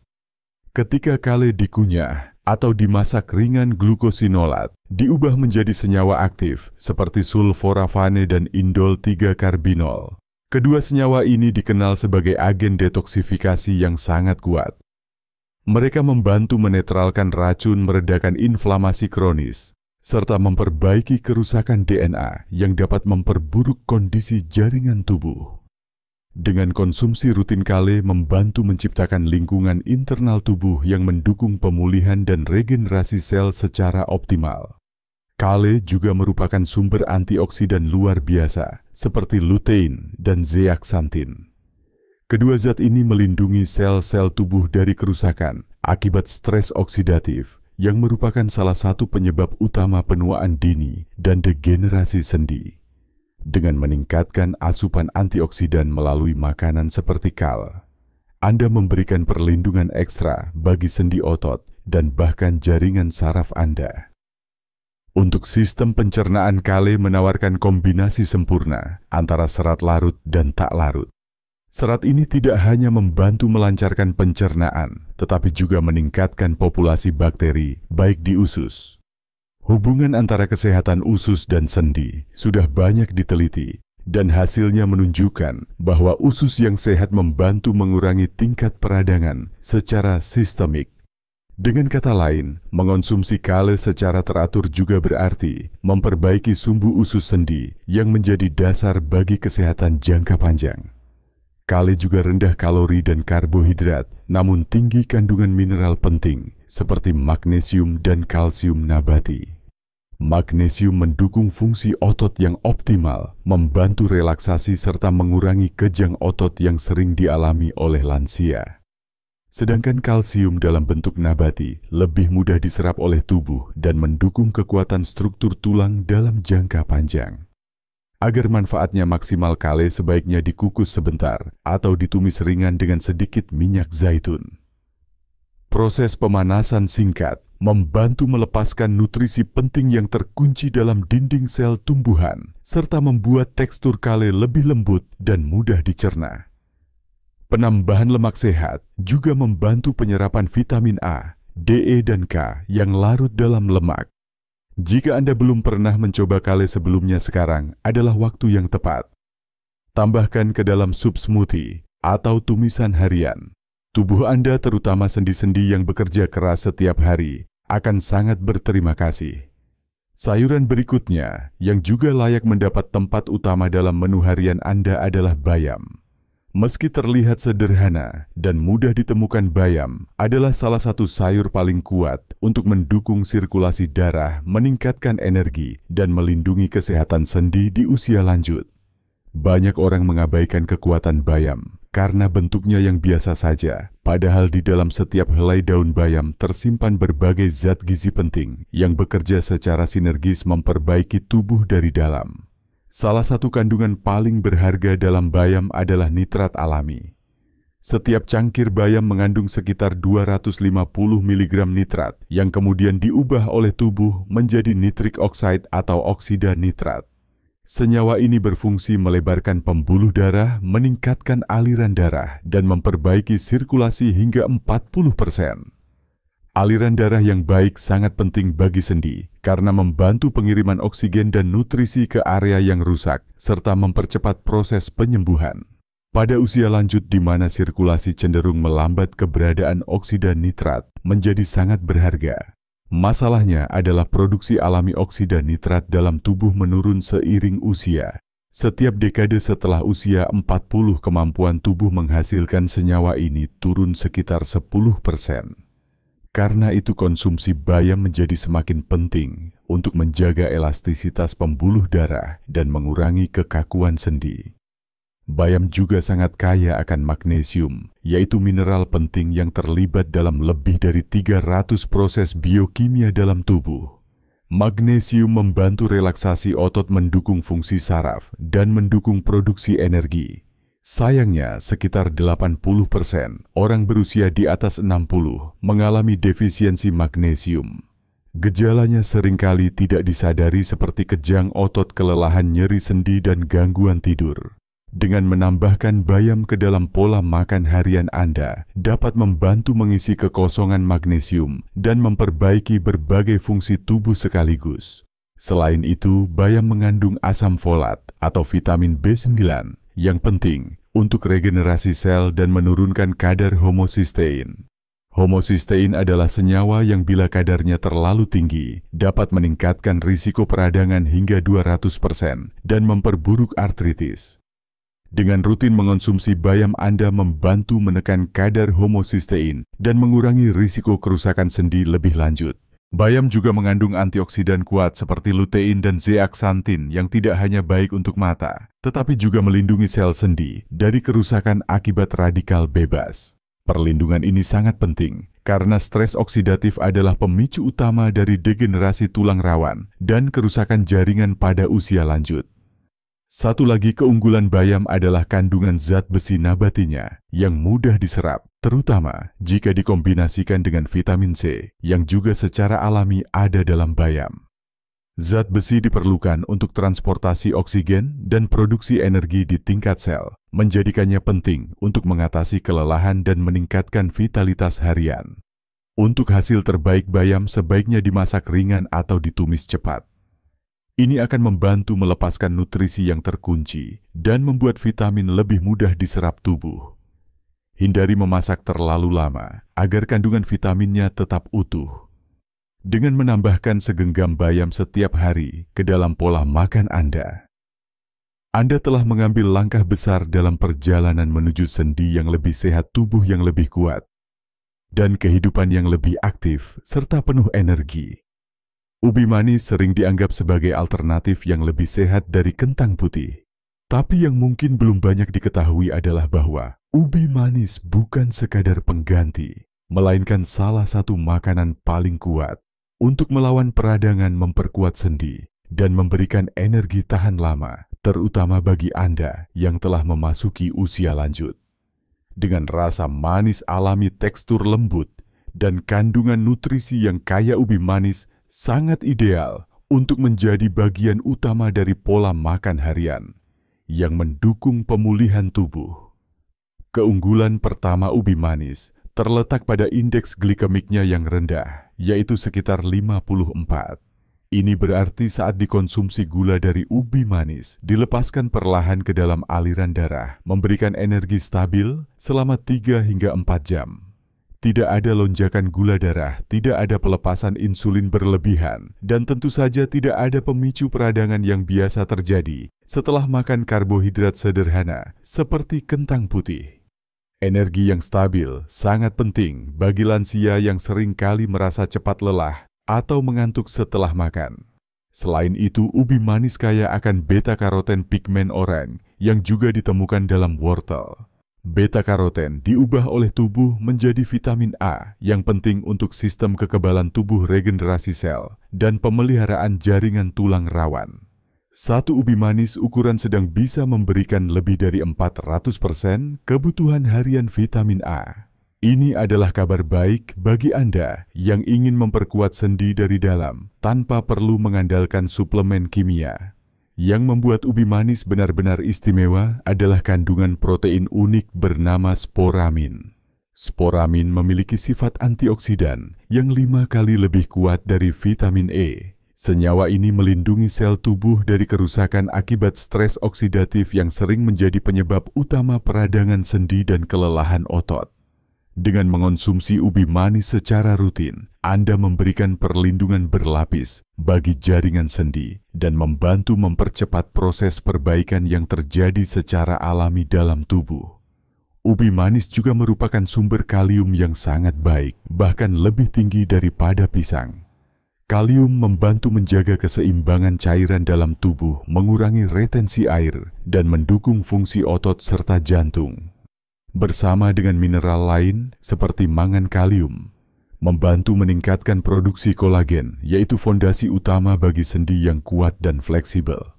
Ketika kale dikunyah atau dimasak ringan, glukosinolat diubah menjadi senyawa aktif seperti sulforafane dan indol 3-karbinol. Kedua senyawa ini dikenal sebagai agen detoksifikasi yang sangat kuat. Mereka membantu menetralkan racun, meredakan inflamasi kronis, serta memperbaiki kerusakan DNA yang dapat memperburuk kondisi jaringan tubuh. Dengan konsumsi rutin, kale membantu menciptakan lingkungan internal tubuh yang mendukung pemulihan dan regenerasi sel secara optimal. Kale juga merupakan sumber antioksidan luar biasa, seperti lutein dan zeaksantin. Kedua zat ini melindungi sel-sel tubuh dari kerusakan akibat stres oksidatif, yang merupakan salah satu penyebab utama penuaan dini dan degenerasi sendi. Dengan meningkatkan asupan antioksidan melalui makanan seperti kale, Anda memberikan perlindungan ekstra bagi sendi otot dan bahkan jaringan saraf Anda. Untuk sistem pencernaan, kale menawarkan kombinasi sempurna antara serat larut dan tak larut. Serat ini tidak hanya membantu melancarkan pencernaan, tetapi juga meningkatkan populasi bakteri, baik di usus. Hubungan antara kesehatan usus dan sendi sudah banyak diteliti, Dan hasilnya menunjukkan bahwa usus yang sehat membantu mengurangi tingkat peradangan secara sistemik. Dengan kata lain, mengonsumsi kale secara teratur juga berarti memperbaiki sumbu usus sendi yang menjadi dasar bagi kesehatan jangka panjang. Kale juga rendah kalori dan karbohidrat, namun tinggi kandungan mineral penting seperti magnesium dan kalsium nabati. Magnesium mendukung fungsi otot yang optimal, membantu relaksasi serta mengurangi kejang otot yang sering dialami oleh lansia. Sedangkan kalsium dalam bentuk nabati lebih mudah diserap oleh tubuh dan mendukung kekuatan struktur tulang dalam jangka panjang. Agar manfaatnya maksimal, kale sebaiknya dikukus sebentar atau ditumis ringan dengan sedikit minyak zaitun. Proses pemanasan singkat membantu melepaskan nutrisi penting yang terkunci dalam dinding sel tumbuhan, serta membuat tekstur kale lebih lembut dan mudah dicerna. Penambahan lemak sehat juga membantu penyerapan vitamin A, D, E, dan K yang larut dalam lemak. Jika Anda belum pernah mencoba kale sebelumnya, sekarang adalah waktu yang tepat. Tambahkan ke dalam sup smoothie atau tumisan harian. Tubuh Anda, terutama sendi-sendi yang bekerja keras setiap hari, akan sangat berterima kasih. Sayuran berikutnya yang juga layak mendapat tempat utama dalam menu harian Anda adalah bayam. Meski terlihat sederhana dan mudah ditemukan, bayam adalah salah satu sayur paling kuat untuk mendukung sirkulasi darah, meningkatkan energi, dan melindungi kesehatan sendi di usia lanjut. Banyak orang mengabaikan kekuatan bayam karena bentuknya yang biasa saja, padahal di dalam setiap helai daun bayam tersimpan berbagai zat gizi penting yang bekerja secara sinergis memperbaiki tubuh dari dalam. Salah satu kandungan paling berharga dalam bayam adalah nitrat alami. Setiap cangkir bayam mengandung sekitar 250 mg nitrat yang kemudian diubah oleh tubuh menjadi nitric oxide atau oksida nitrat. Senyawa ini berfungsi melebarkan pembuluh darah, meningkatkan aliran darah, dan memperbaiki sirkulasi hingga 40%. Aliran darah yang baik sangat penting bagi sendi karena membantu pengiriman oksigen dan nutrisi ke area yang rusak, serta mempercepat proses penyembuhan. Pada usia lanjut di mana sirkulasi cenderung melambat, keberadaan oksida nitrat menjadi sangat berharga. Masalahnya adalah produksi alami oksida nitrat dalam tubuh menurun seiring usia. Setiap dekade setelah usia 40, kemampuan tubuh menghasilkan senyawa ini turun sekitar 10%. Karena itu konsumsi bayam menjadi semakin penting untuk menjaga elastisitas pembuluh darah dan mengurangi kekakuan sendi. Bayam juga sangat kaya akan magnesium, yaitu mineral penting yang terlibat dalam lebih dari 300 proses biokimia dalam tubuh. Magnesium membantu relaksasi otot, mendukung fungsi saraf, dan mendukung produksi energi. Sayangnya, sekitar 80% orang berusia di atas 60 mengalami defisiensi magnesium. Gejalanya seringkali tidak disadari seperti kejang otot, kelelahan, nyeri sendi, dan gangguan tidur. Dengan menambahkan bayam ke dalam pola makan harian Anda, dapat membantu mengisi kekosongan magnesium dan memperbaiki berbagai fungsi tubuh sekaligus. Selain itu, bayam mengandung asam folat atau vitamin B9 yang penting untuk regenerasi sel dan menurunkan kadar homocysteine. Homocysteine adalah senyawa yang bila kadarnya terlalu tinggi, dapat meningkatkan risiko peradangan hingga 200% dan memperburuk artritis. Dengan rutin mengonsumsi bayam, Anda membantu menekan kadar homocysteine dan mengurangi risiko kerusakan sendi lebih lanjut. Bayam juga mengandung antioksidan kuat seperti lutein dan zeaxanthin yang tidak hanya baik untuk mata, tetapi juga melindungi sel sendi dari kerusakan akibat radikal bebas. Perlindungan ini sangat penting karena stres oksidatif adalah pemicu utama dari degenerasi tulang rawan dan kerusakan jaringan pada usia lanjut. Satu lagi keunggulan bayam adalah kandungan zat besi nabatinya yang mudah diserap, terutama jika dikombinasikan dengan vitamin C yang juga secara alami ada dalam bayam. Zat besi diperlukan untuk transportasi oksigen dan produksi energi di tingkat sel, menjadikannya penting untuk mengatasi kelelahan dan meningkatkan vitalitas harian. Untuk hasil terbaik, bayam sebaiknya dimasak ringan atau ditumis cepat. Ini akan membantu melepaskan nutrisi yang terkunci dan membuat vitamin lebih mudah diserap tubuh. Hindari memasak terlalu lama agar kandungan vitaminnya tetap utuh. Dengan menambahkan segenggam bayam setiap hari ke dalam pola makan Anda telah mengambil langkah besar dalam perjalanan menuju sendi yang lebih sehat, tubuh yang lebih kuat, dan kehidupan yang lebih aktif serta penuh energi. Ubi manis sering dianggap sebagai alternatif yang lebih sehat dari kentang putih. Tapi yang mungkin belum banyak diketahui adalah bahwa ubi manis bukan sekadar pengganti, melainkan salah satu makanan paling kuat untuk melawan peradangan, memperkuat sendi, dan memberikan energi tahan lama, terutama bagi Anda yang telah memasuki usia lanjut. Dengan rasa manis alami, tekstur lembut, dan kandungan nutrisi yang kaya, ubi manis sangat ideal untuk menjadi bagian utama dari pola makan harian yang mendukung pemulihan tubuh. Keunggulan pertama ubi manis terletak pada indeks glikemiknya yang rendah, yaitu sekitar 54. Ini berarti saat dikonsumsi gula dari ubi manis dilepaskan perlahan ke dalam aliran darah, memberikan energi stabil selama 3 hingga 4 jam. Tidak ada lonjakan gula darah, tidak ada pelepasan insulin berlebihan, dan tentu saja tidak ada pemicu peradangan yang biasa terjadi setelah makan karbohidrat sederhana seperti kentang putih. Energi yang stabil sangat penting bagi lansia yang sering kali merasa cepat lelah atau mengantuk setelah makan. Selain itu, ubi manis kaya akan beta-karoten pigmen oranye yang juga ditemukan dalam wortel. Beta-karoten diubah oleh tubuh menjadi vitamin A yang penting untuk sistem kekebalan tubuh, regenerasi sel, dan pemeliharaan jaringan tulang rawan. Satu ubi manis ukuran sedang bisa memberikan lebih dari 400% kebutuhan harian vitamin A. Ini adalah kabar baik bagi Anda yang ingin memperkuat sendi dari dalam tanpa perlu mengandalkan suplemen kimia. Yang membuat ubi manis benar-benar istimewa adalah kandungan protein unik bernama sporamin. Sporamin memiliki sifat antioksidan yang 5 kali lebih kuat dari vitamin E. Senyawa ini melindungi sel tubuh dari kerusakan akibat stres oksidatif yang sering menjadi penyebab utama peradangan sendi dan kelelahan otot. Dengan mengonsumsi ubi manis secara rutin, Anda memberikan perlindungan berlapis bagi jaringan sendi dan membantu mempercepat proses perbaikan yang terjadi secara alami dalam tubuh. Ubi manis juga merupakan sumber kalium yang sangat baik, bahkan lebih tinggi daripada pisang. Kalium membantu menjaga keseimbangan cairan dalam tubuh, mengurangi retensi air, dan mendukung fungsi otot serta jantung. Bersama dengan mineral lain seperti mangan kalium, membantu meningkatkan produksi kolagen, yaitu fondasi utama bagi sendi yang kuat dan fleksibel.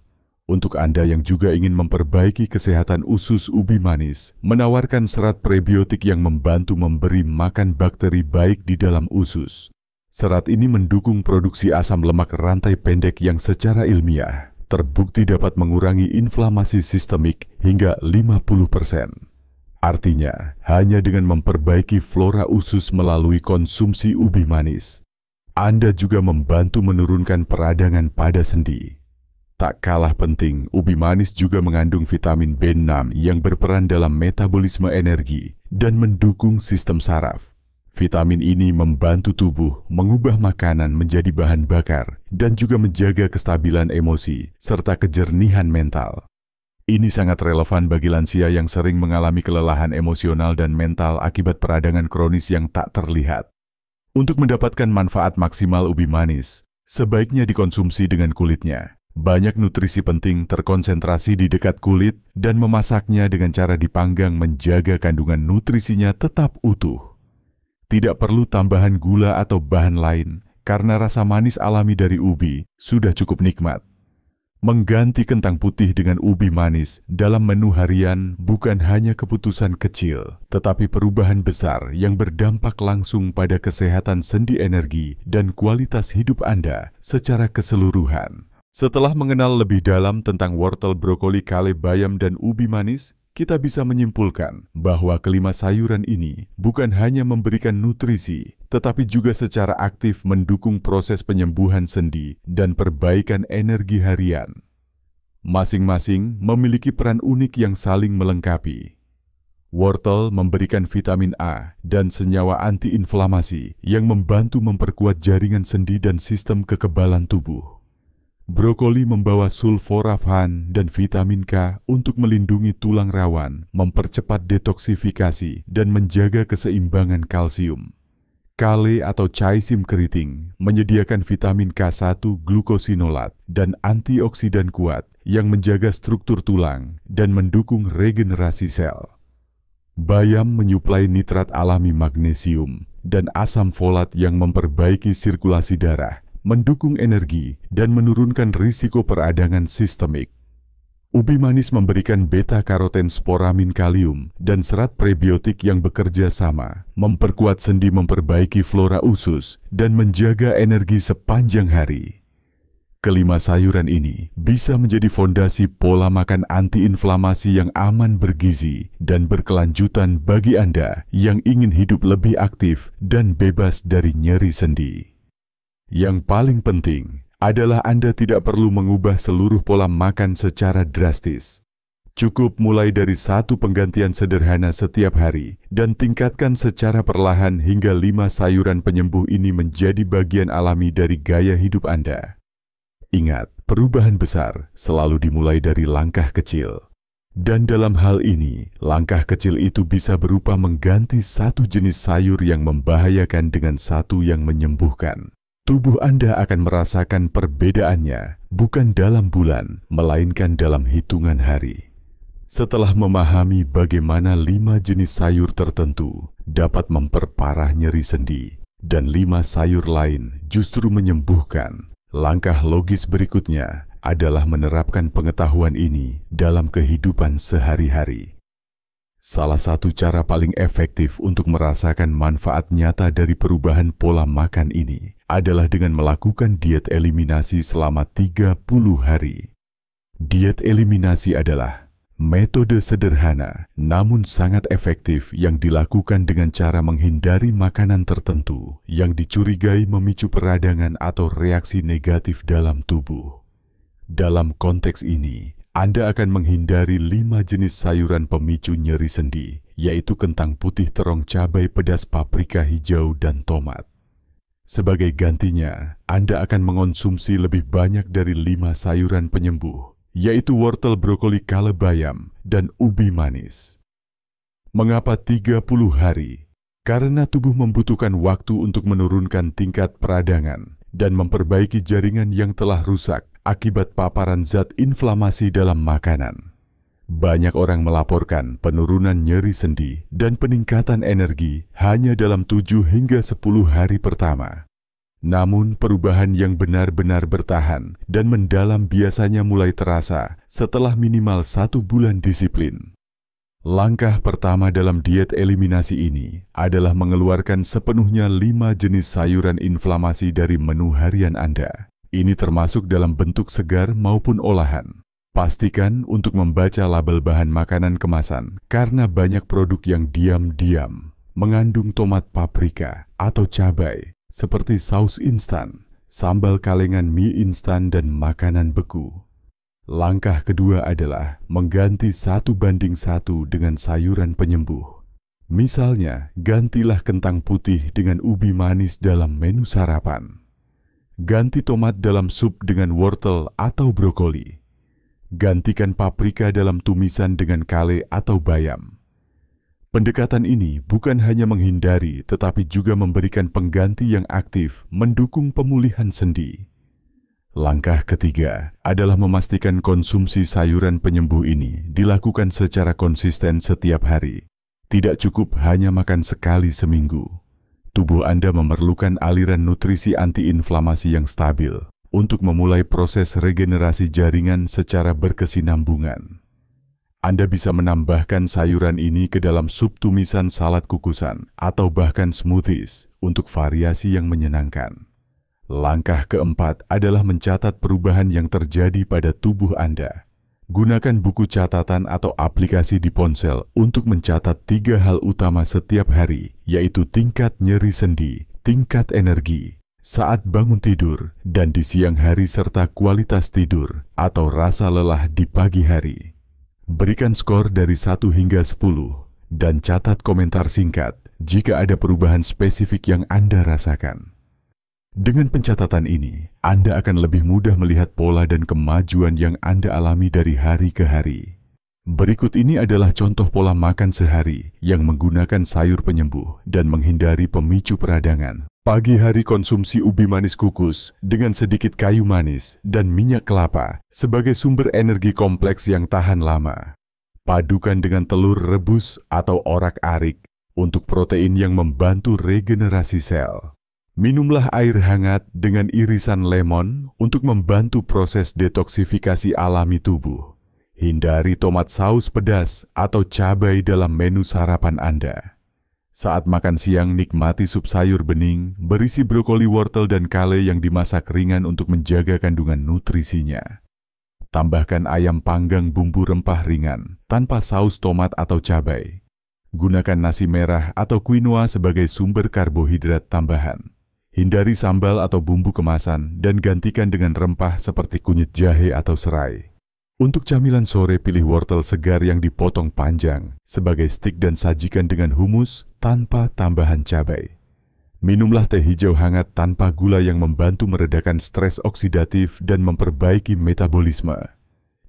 Untuk Anda yang juga ingin memperbaiki kesehatan usus, ubi manis menawarkan serat prebiotik yang membantu memberi makan bakteri baik di dalam usus. Serat ini mendukung produksi asam lemak rantai pendek yang secara ilmiah terbukti dapat mengurangi inflamasi sistemik hingga 50%. Artinya, hanya dengan memperbaiki flora usus melalui konsumsi ubi manis, Anda juga membantu menurunkan peradangan pada sendi. Tak kalah penting, ubi manis juga mengandung vitamin B6 yang berperan dalam metabolisme energi dan mendukung sistem saraf. Vitamin ini membantu tubuh mengubah makanan menjadi bahan bakar dan juga menjaga kestabilan emosi serta kejernihan mental. Ini sangat relevan bagi lansia yang sering mengalami kelelahan emosional dan mental akibat peradangan kronis yang tak terlihat. Untuk mendapatkan manfaat maksimal ubi manis, sebaiknya dikonsumsi dengan kulitnya. Banyak nutrisi penting terkonsentrasi di dekat kulit dan memasaknya dengan cara dipanggang menjaga kandungan nutrisinya tetap utuh. Tidak perlu tambahan gula atau bahan lain karena rasa manis alami dari ubi sudah cukup nikmat. Mengganti kentang putih dengan ubi manis dalam menu harian bukan hanya keputusan kecil, tetapi perubahan besar yang berdampak langsung pada kesehatan sendi, energi, dan kualitas hidup Anda secara keseluruhan. Setelah mengenal lebih dalam tentang wortel, brokoli, kale, bayam, dan ubi manis, kita bisa menyimpulkan bahwa kelima sayuran ini bukan hanya memberikan nutrisi, tetapi juga secara aktif mendukung proses penyembuhan sendi dan perbaikan energi harian. Masing-masing memiliki peran unik yang saling melengkapi. Wortel memberikan vitamin A dan senyawa antiinflamasi yang membantu memperkuat jaringan sendi dan sistem kekebalan tubuh. Brokoli membawa sulforafan dan vitamin K untuk melindungi tulang rawan, mempercepat detoksifikasi, dan menjaga keseimbangan kalsium. Kale atau chaisim keriting menyediakan vitamin K1 glukosinolat dan antioksidan kuat yang menjaga struktur tulang dan mendukung regenerasi sel. Bayam menyuplai nitrat alami magnesium dan asam folat yang memperbaiki sirkulasi darah, mendukung energi, dan menurunkan risiko peradangan sistemik. Ubi manis memberikan beta-karoten sporamin kalium dan serat prebiotik yang bekerja sama, memperkuat sendi, memperbaiki flora usus, dan menjaga energi sepanjang hari. Kelima sayuran ini bisa menjadi fondasi pola makan antiinflamasi yang aman, bergizi, dan berkelanjutan bagi Anda yang ingin hidup lebih aktif dan bebas dari nyeri sendi. Yang paling penting adalah Anda tidak perlu mengubah seluruh pola makan secara drastis. Cukup mulai dari satu penggantian sederhana setiap hari dan tingkatkan secara perlahan hingga 5 sayuran penyembuh ini menjadi bagian alami dari gaya hidup Anda. Ingat, perubahan besar selalu dimulai dari langkah kecil. Dan dalam hal ini, langkah kecil itu bisa berupa mengganti satu jenis sayur yang membahayakan dengan satu yang menyembuhkan. Tubuh Anda akan merasakan perbedaannya, bukan dalam bulan, melainkan dalam hitungan hari. Setelah memahami bagaimana 5 jenis sayur tertentu dapat memperparah nyeri sendi, dan 5 sayur lain justru menyembuhkan, langkah logis berikutnya adalah menerapkan pengetahuan ini dalam kehidupan sehari-hari. Salah satu cara paling efektif untuk merasakan manfaat nyata dari perubahan pola makan ini adalah dengan melakukan diet eliminasi selama 30 hari. Diet eliminasi adalah metode sederhana namun sangat efektif yang dilakukan dengan cara menghindari makanan tertentu yang dicurigai memicu peradangan atau reaksi negatif dalam tubuh. Dalam konteks ini, Anda akan menghindari 5 jenis sayuran pemicu nyeri sendi, yaitu kentang putih, terong, cabai pedas, paprika hijau, dan tomat. Sebagai gantinya, Anda akan mengonsumsi lebih banyak dari 5 sayuran penyembuh, yaitu wortel, brokoli, kale, bayam, dan ubi manis. Mengapa 30 hari? Karena tubuh membutuhkan waktu untuk menurunkan tingkat peradangan dan memperbaiki jaringan yang telah rusak akibat paparan zat inflamasi dalam makanan. Banyak orang melaporkan penurunan nyeri sendi dan peningkatan energi hanya dalam 7 hingga 10 hari pertama. Namun perubahan yang benar-benar bertahan dan mendalam biasanya mulai terasa setelah minimal 1 bulan disiplin. Langkah pertama dalam diet eliminasi ini adalah mengeluarkan sepenuhnya 5 jenis sayuran inflamasi dari menu harian Anda. Ini termasuk dalam bentuk segar maupun olahan. Pastikan untuk membaca label bahan makanan kemasan karena banyak produk yang diam-diam mengandung tomat, paprika, atau cabai seperti saus instan, sambal kalengan, mie instan, dan makanan beku. Langkah kedua adalah mengganti 1:1 dengan sayuran penyembuh. Misalnya, gantilah kentang putih dengan ubi manis dalam menu sarapan. Ganti tomat dalam sup dengan wortel atau brokoli. Gantikan paprika dalam tumisan dengan kale atau bayam. Pendekatan ini bukan hanya menghindari, tetapi juga memberikan pengganti yang aktif, mendukung pemulihan sendi. Langkah ketiga adalah memastikan konsumsi sayuran penyembuh ini dilakukan secara konsisten setiap hari. Tidak cukup hanya makan sekali seminggu. Tubuh Anda memerlukan aliran nutrisi antiinflamasi yang stabil untuk memulai proses regenerasi jaringan secara berkesinambungan. Anda bisa menambahkan sayuran ini ke dalam sup tumisan, salad kukusan, atau bahkan smoothies untuk variasi yang menyenangkan. Langkah keempat adalah mencatat perubahan yang terjadi pada tubuh Anda. Gunakan buku catatan atau aplikasi di ponsel untuk mencatat 3 hal utama setiap hari, yaitu tingkat nyeri sendi, tingkat energi, saat bangun tidur, dan di siang hari serta kualitas tidur atau rasa lelah di pagi hari. Berikan skor dari 1 hingga 10 dan catat komentar singkat jika ada perubahan spesifik yang Anda rasakan. Dengan pencatatan ini, Anda akan lebih mudah melihat pola dan kemajuan yang Anda alami dari hari ke hari. Berikut ini adalah contoh pola makan sehari yang menggunakan sayur penyembuh dan menghindari pemicu peradangan. Pagi hari konsumsi ubi manis kukus dengan sedikit kayu manis dan minyak kelapa sebagai sumber energi kompleks yang tahan lama. Padukan dengan telur rebus atau orak-arik untuk protein yang membantu regenerasi sel. Minumlah air hangat dengan irisan lemon untuk membantu proses detoksifikasi alami tubuh. Hindari tomat saus pedas atau cabai dalam menu sarapan Anda. Saat makan siang, nikmati sup sayur bening berisi brokoli, wortel, dan kale yang dimasak ringan untuk menjaga kandungan nutrisinya. Tambahkan ayam panggang bumbu rempah ringan tanpa saus tomat atau cabai. Gunakan nasi merah atau quinoa sebagai sumber karbohidrat tambahan. Hindari sambal atau bumbu kemasan dan gantikan dengan rempah seperti kunyit jahe atau serai. Untuk camilan sore, pilih wortel segar yang dipotong panjang sebagai stik dan sajikan dengan humus tanpa tambahan cabai. Minumlah teh hijau hangat tanpa gula yang membantu meredakan stres oksidatif dan memperbaiki metabolisme.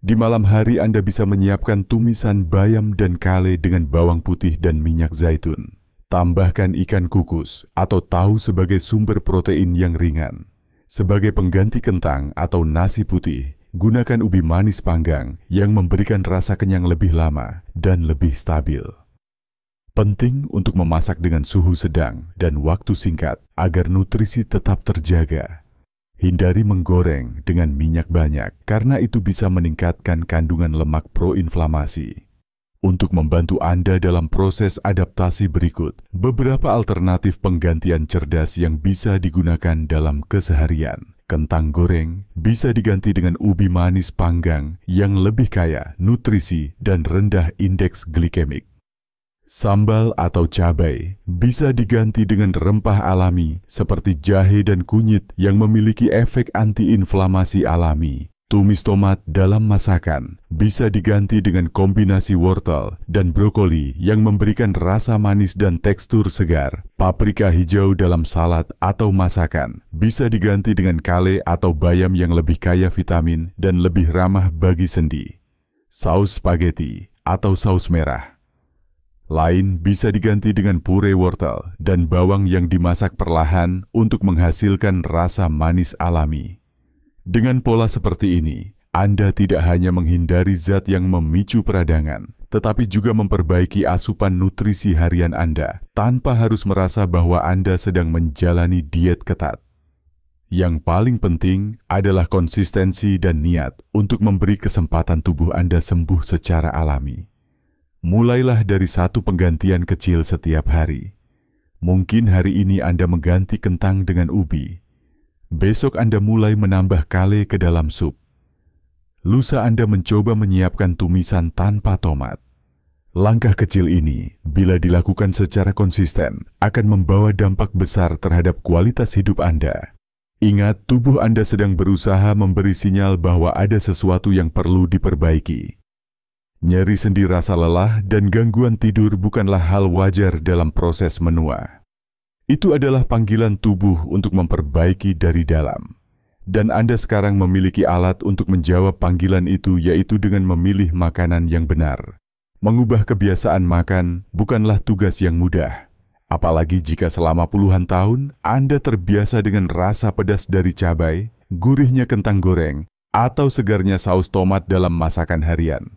Di malam hari Anda bisa menyiapkan tumisan bayam dan kale dengan bawang putih dan minyak zaitun. Tambahkan ikan kukus atau tahu sebagai sumber protein yang ringan. Sebagai pengganti kentang atau nasi putih, gunakan ubi manis panggang yang memberikan rasa kenyang lebih lama dan lebih stabil. Penting untuk memasak dengan suhu sedang dan waktu singkat agar nutrisi tetap terjaga. Hindari menggoreng dengan minyak banyak karena itu bisa meningkatkan kandungan lemak proinflamasi. Untuk membantu Anda dalam proses adaptasi berikut, beberapa alternatif penggantian cerdas yang bisa digunakan dalam keseharian. Kentang goreng bisa diganti dengan ubi manis panggang yang lebih kaya nutrisi dan rendah indeks glikemik. Sambal atau cabai bisa diganti dengan rempah alami seperti jahe dan kunyit yang memiliki efek antiinflamasi alami. Tumis tomat dalam masakan bisa diganti dengan kombinasi wortel dan brokoli yang memberikan rasa manis dan tekstur segar. Paprika hijau dalam salad atau masakan bisa diganti dengan kale atau bayam yang lebih kaya vitamin dan lebih ramah bagi sendi. Saus spaghetti atau saus merah lain bisa diganti dengan puree wortel dan bawang yang dimasak perlahan untuk menghasilkan rasa manis alami. Dengan pola seperti ini, Anda tidak hanya menghindari zat yang memicu peradangan, tetapi juga memperbaiki asupan nutrisi harian Anda tanpa harus merasa bahwa Anda sedang menjalani diet ketat. Yang paling penting adalah konsistensi dan niat untuk memberi kesempatan tubuh Anda sembuh secara alami. Mulailah dari satu penggantian kecil setiap hari. Mungkin hari ini Anda mengganti kentang dengan ubi. Besok Anda mulai menambah kale ke dalam sup. Lusa Anda mencoba menyiapkan tumisan tanpa tomat. Langkah kecil ini, bila dilakukan secara konsisten, akan membawa dampak besar terhadap kualitas hidup Anda. Ingat, tubuh Anda sedang berusaha memberi sinyal bahwa ada sesuatu yang perlu diperbaiki. Nyeri sendi, rasa lelah, dan gangguan tidur bukanlah hal wajar dalam proses menua. Itu adalah panggilan tubuh untuk memperbaiki dari dalam. Dan Anda sekarang memiliki alat untuk menjawab panggilan itu, yaitu dengan memilih makanan yang benar. Mengubah kebiasaan makan bukanlah tugas yang mudah. Apalagi jika selama puluhan tahun Anda terbiasa dengan rasa pedas dari cabai, gurihnya kentang goreng, atau segarnya saus tomat dalam masakan harian.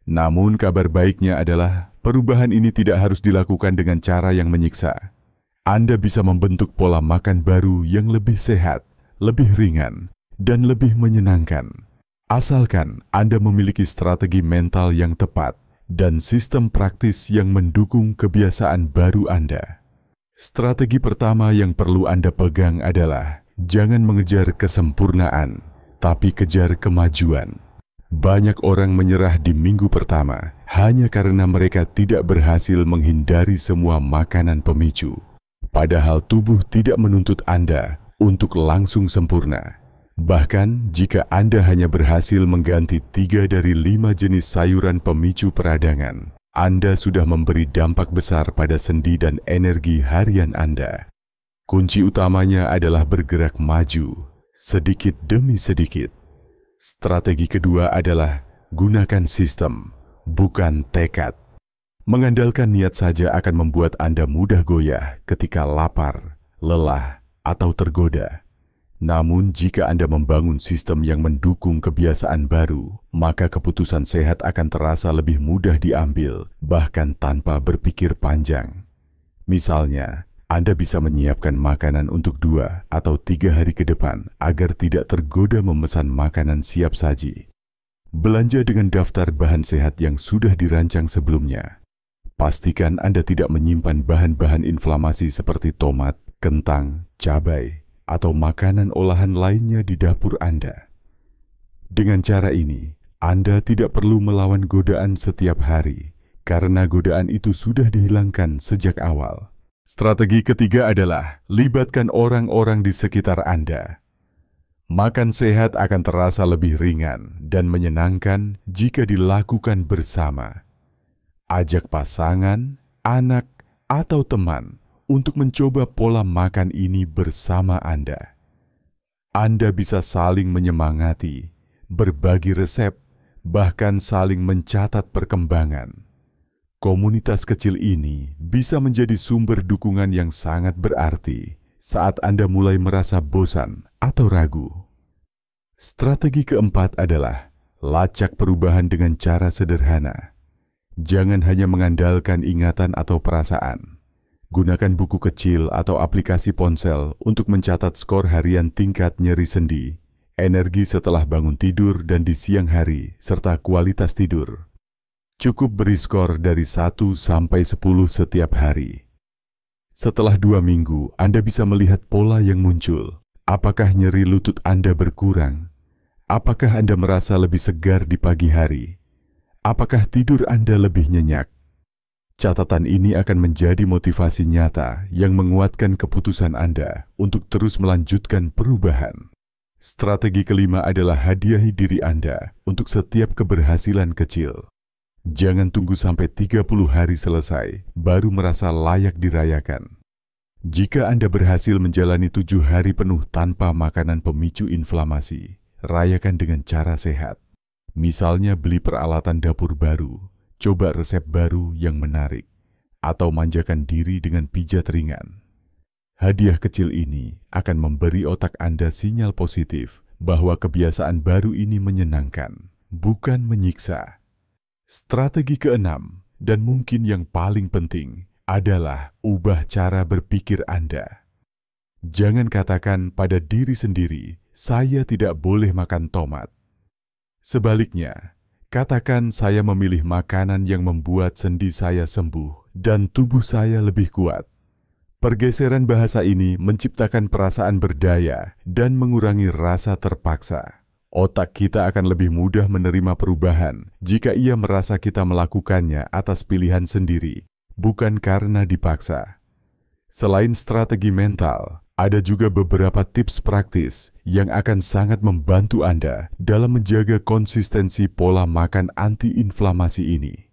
Namun kabar baiknya adalah perubahan ini tidak harus dilakukan dengan cara yang menyiksa. Anda bisa membentuk pola makan baru yang lebih sehat, lebih ringan, dan lebih menyenangkan. Asalkan Anda memiliki strategi mental yang tepat dan sistem praktis yang mendukung kebiasaan baru Anda. Strategi pertama yang perlu Anda pegang adalah jangan mengejar kesempurnaan, tapi kejar kemajuan. Banyak orang menyerah di minggu pertama hanya karena mereka tidak berhasil menghindari semua makanan pemicu. Padahal tubuh tidak menuntut Anda untuk langsung sempurna. Bahkan jika Anda hanya berhasil mengganti 3 dari 5 jenis sayuran pemicu peradangan, Anda sudah memberi dampak besar pada sendi dan energi harian Anda. Kunci utamanya adalah bergerak maju, sedikit demi sedikit. Strategi kedua adalah gunakan sistem, bukan tekad. Mengandalkan niat saja akan membuat Anda mudah goyah ketika lapar, lelah, atau tergoda. Namun jika Anda membangun sistem yang mendukung kebiasaan baru, maka keputusan sehat akan terasa lebih mudah diambil, bahkan tanpa berpikir panjang. Misalnya, Anda bisa menyiapkan makanan untuk 2 atau 3 hari ke depan agar tidak tergoda memesan makanan siap saji. Belanja dengan daftar bahan sehat yang sudah dirancang sebelumnya. Pastikan Anda tidak menyimpan bahan-bahan inflamasi seperti tomat, kentang, cabai, atau makanan olahan lainnya di dapur Anda. Dengan cara ini, Anda tidak perlu melawan godaan setiap hari, karena godaan itu sudah dihilangkan sejak awal. Strategi ketiga adalah libatkan orang-orang di sekitar Anda. Makan sehat akan terasa lebih ringan dan menyenangkan jika dilakukan bersama. Ajak pasangan, anak, atau teman untuk mencoba pola makan ini bersama Anda. Anda bisa saling menyemangati, berbagi resep, bahkan saling mencatat perkembangan. Komunitas kecil ini bisa menjadi sumber dukungan yang sangat berarti saat Anda mulai merasa bosan atau ragu. Strategi keempat adalah lacak perubahan dengan cara sederhana. Jangan hanya mengandalkan ingatan atau perasaan. Gunakan buku kecil atau aplikasi ponsel untuk mencatat skor harian tingkat nyeri sendi, energi setelah bangun tidur dan di siang hari, serta kualitas tidur. Cukup beri skor dari 1 sampai 10 setiap hari. Setelah 2 minggu, Anda bisa melihat pola yang muncul. Apakah nyeri lutut Anda berkurang? Apakah Anda merasa lebih segar di pagi hari? Apakah tidur Anda lebih nyenyak? Catatan ini akan menjadi motivasi nyata yang menguatkan keputusan Anda untuk terus melanjutkan perubahan. Strategi kelima adalah hadiahi diri Anda untuk setiap keberhasilan kecil. Jangan tunggu sampai 30 hari selesai baru merasa layak dirayakan. Jika Anda berhasil menjalani 7 hari penuh tanpa makanan pemicu inflamasi, rayakan dengan cara sehat. Misalnya beli peralatan dapur baru, coba resep baru yang menarik, atau manjakan diri dengan pijat ringan. Hadiah kecil ini akan memberi otak Anda sinyal positif bahwa kebiasaan baru ini menyenangkan, bukan menyiksa. Strategi keenam, dan mungkin yang paling penting, adalah ubah cara berpikir Anda. Jangan katakan pada diri sendiri, saya tidak boleh makan tomat. Sebaliknya, katakan saya memilih makanan yang membuat sendi saya sembuh dan tubuh saya lebih kuat. Pergeseran bahasa ini menciptakan perasaan berdaya dan mengurangi rasa terpaksa. Otak kita akan lebih mudah menerima perubahan jika ia merasa kita melakukannya atas pilihan sendiri, bukan karena dipaksa. Selain strategi mental, ada juga beberapa tips praktis yang akan sangat membantu Anda dalam menjaga konsistensi pola makan anti-inflamasi ini.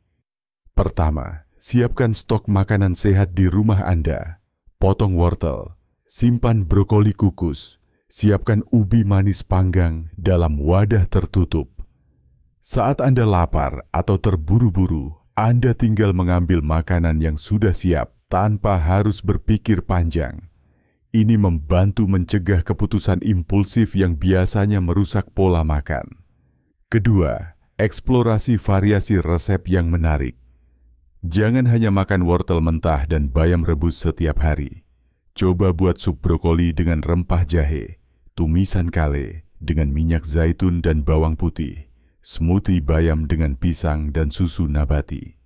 Pertama, siapkan stok makanan sehat di rumah Anda. Potong wortel, simpan brokoli kukus, siapkan ubi manis panggang dalam wadah tertutup. Saat Anda lapar atau terburu-buru, Anda tinggal mengambil makanan yang sudah siap tanpa harus berpikir panjang. Ini membantu mencegah keputusan impulsif yang biasanya merusak pola makan. Kedua, eksplorasi variasi resep yang menarik. Jangan hanya makan wortel mentah dan bayam rebus setiap hari. Coba buat sup brokoli dengan rempah jahe, tumisan kale dengan minyak zaitun dan bawang putih, smoothie bayam dengan pisang dan susu nabati.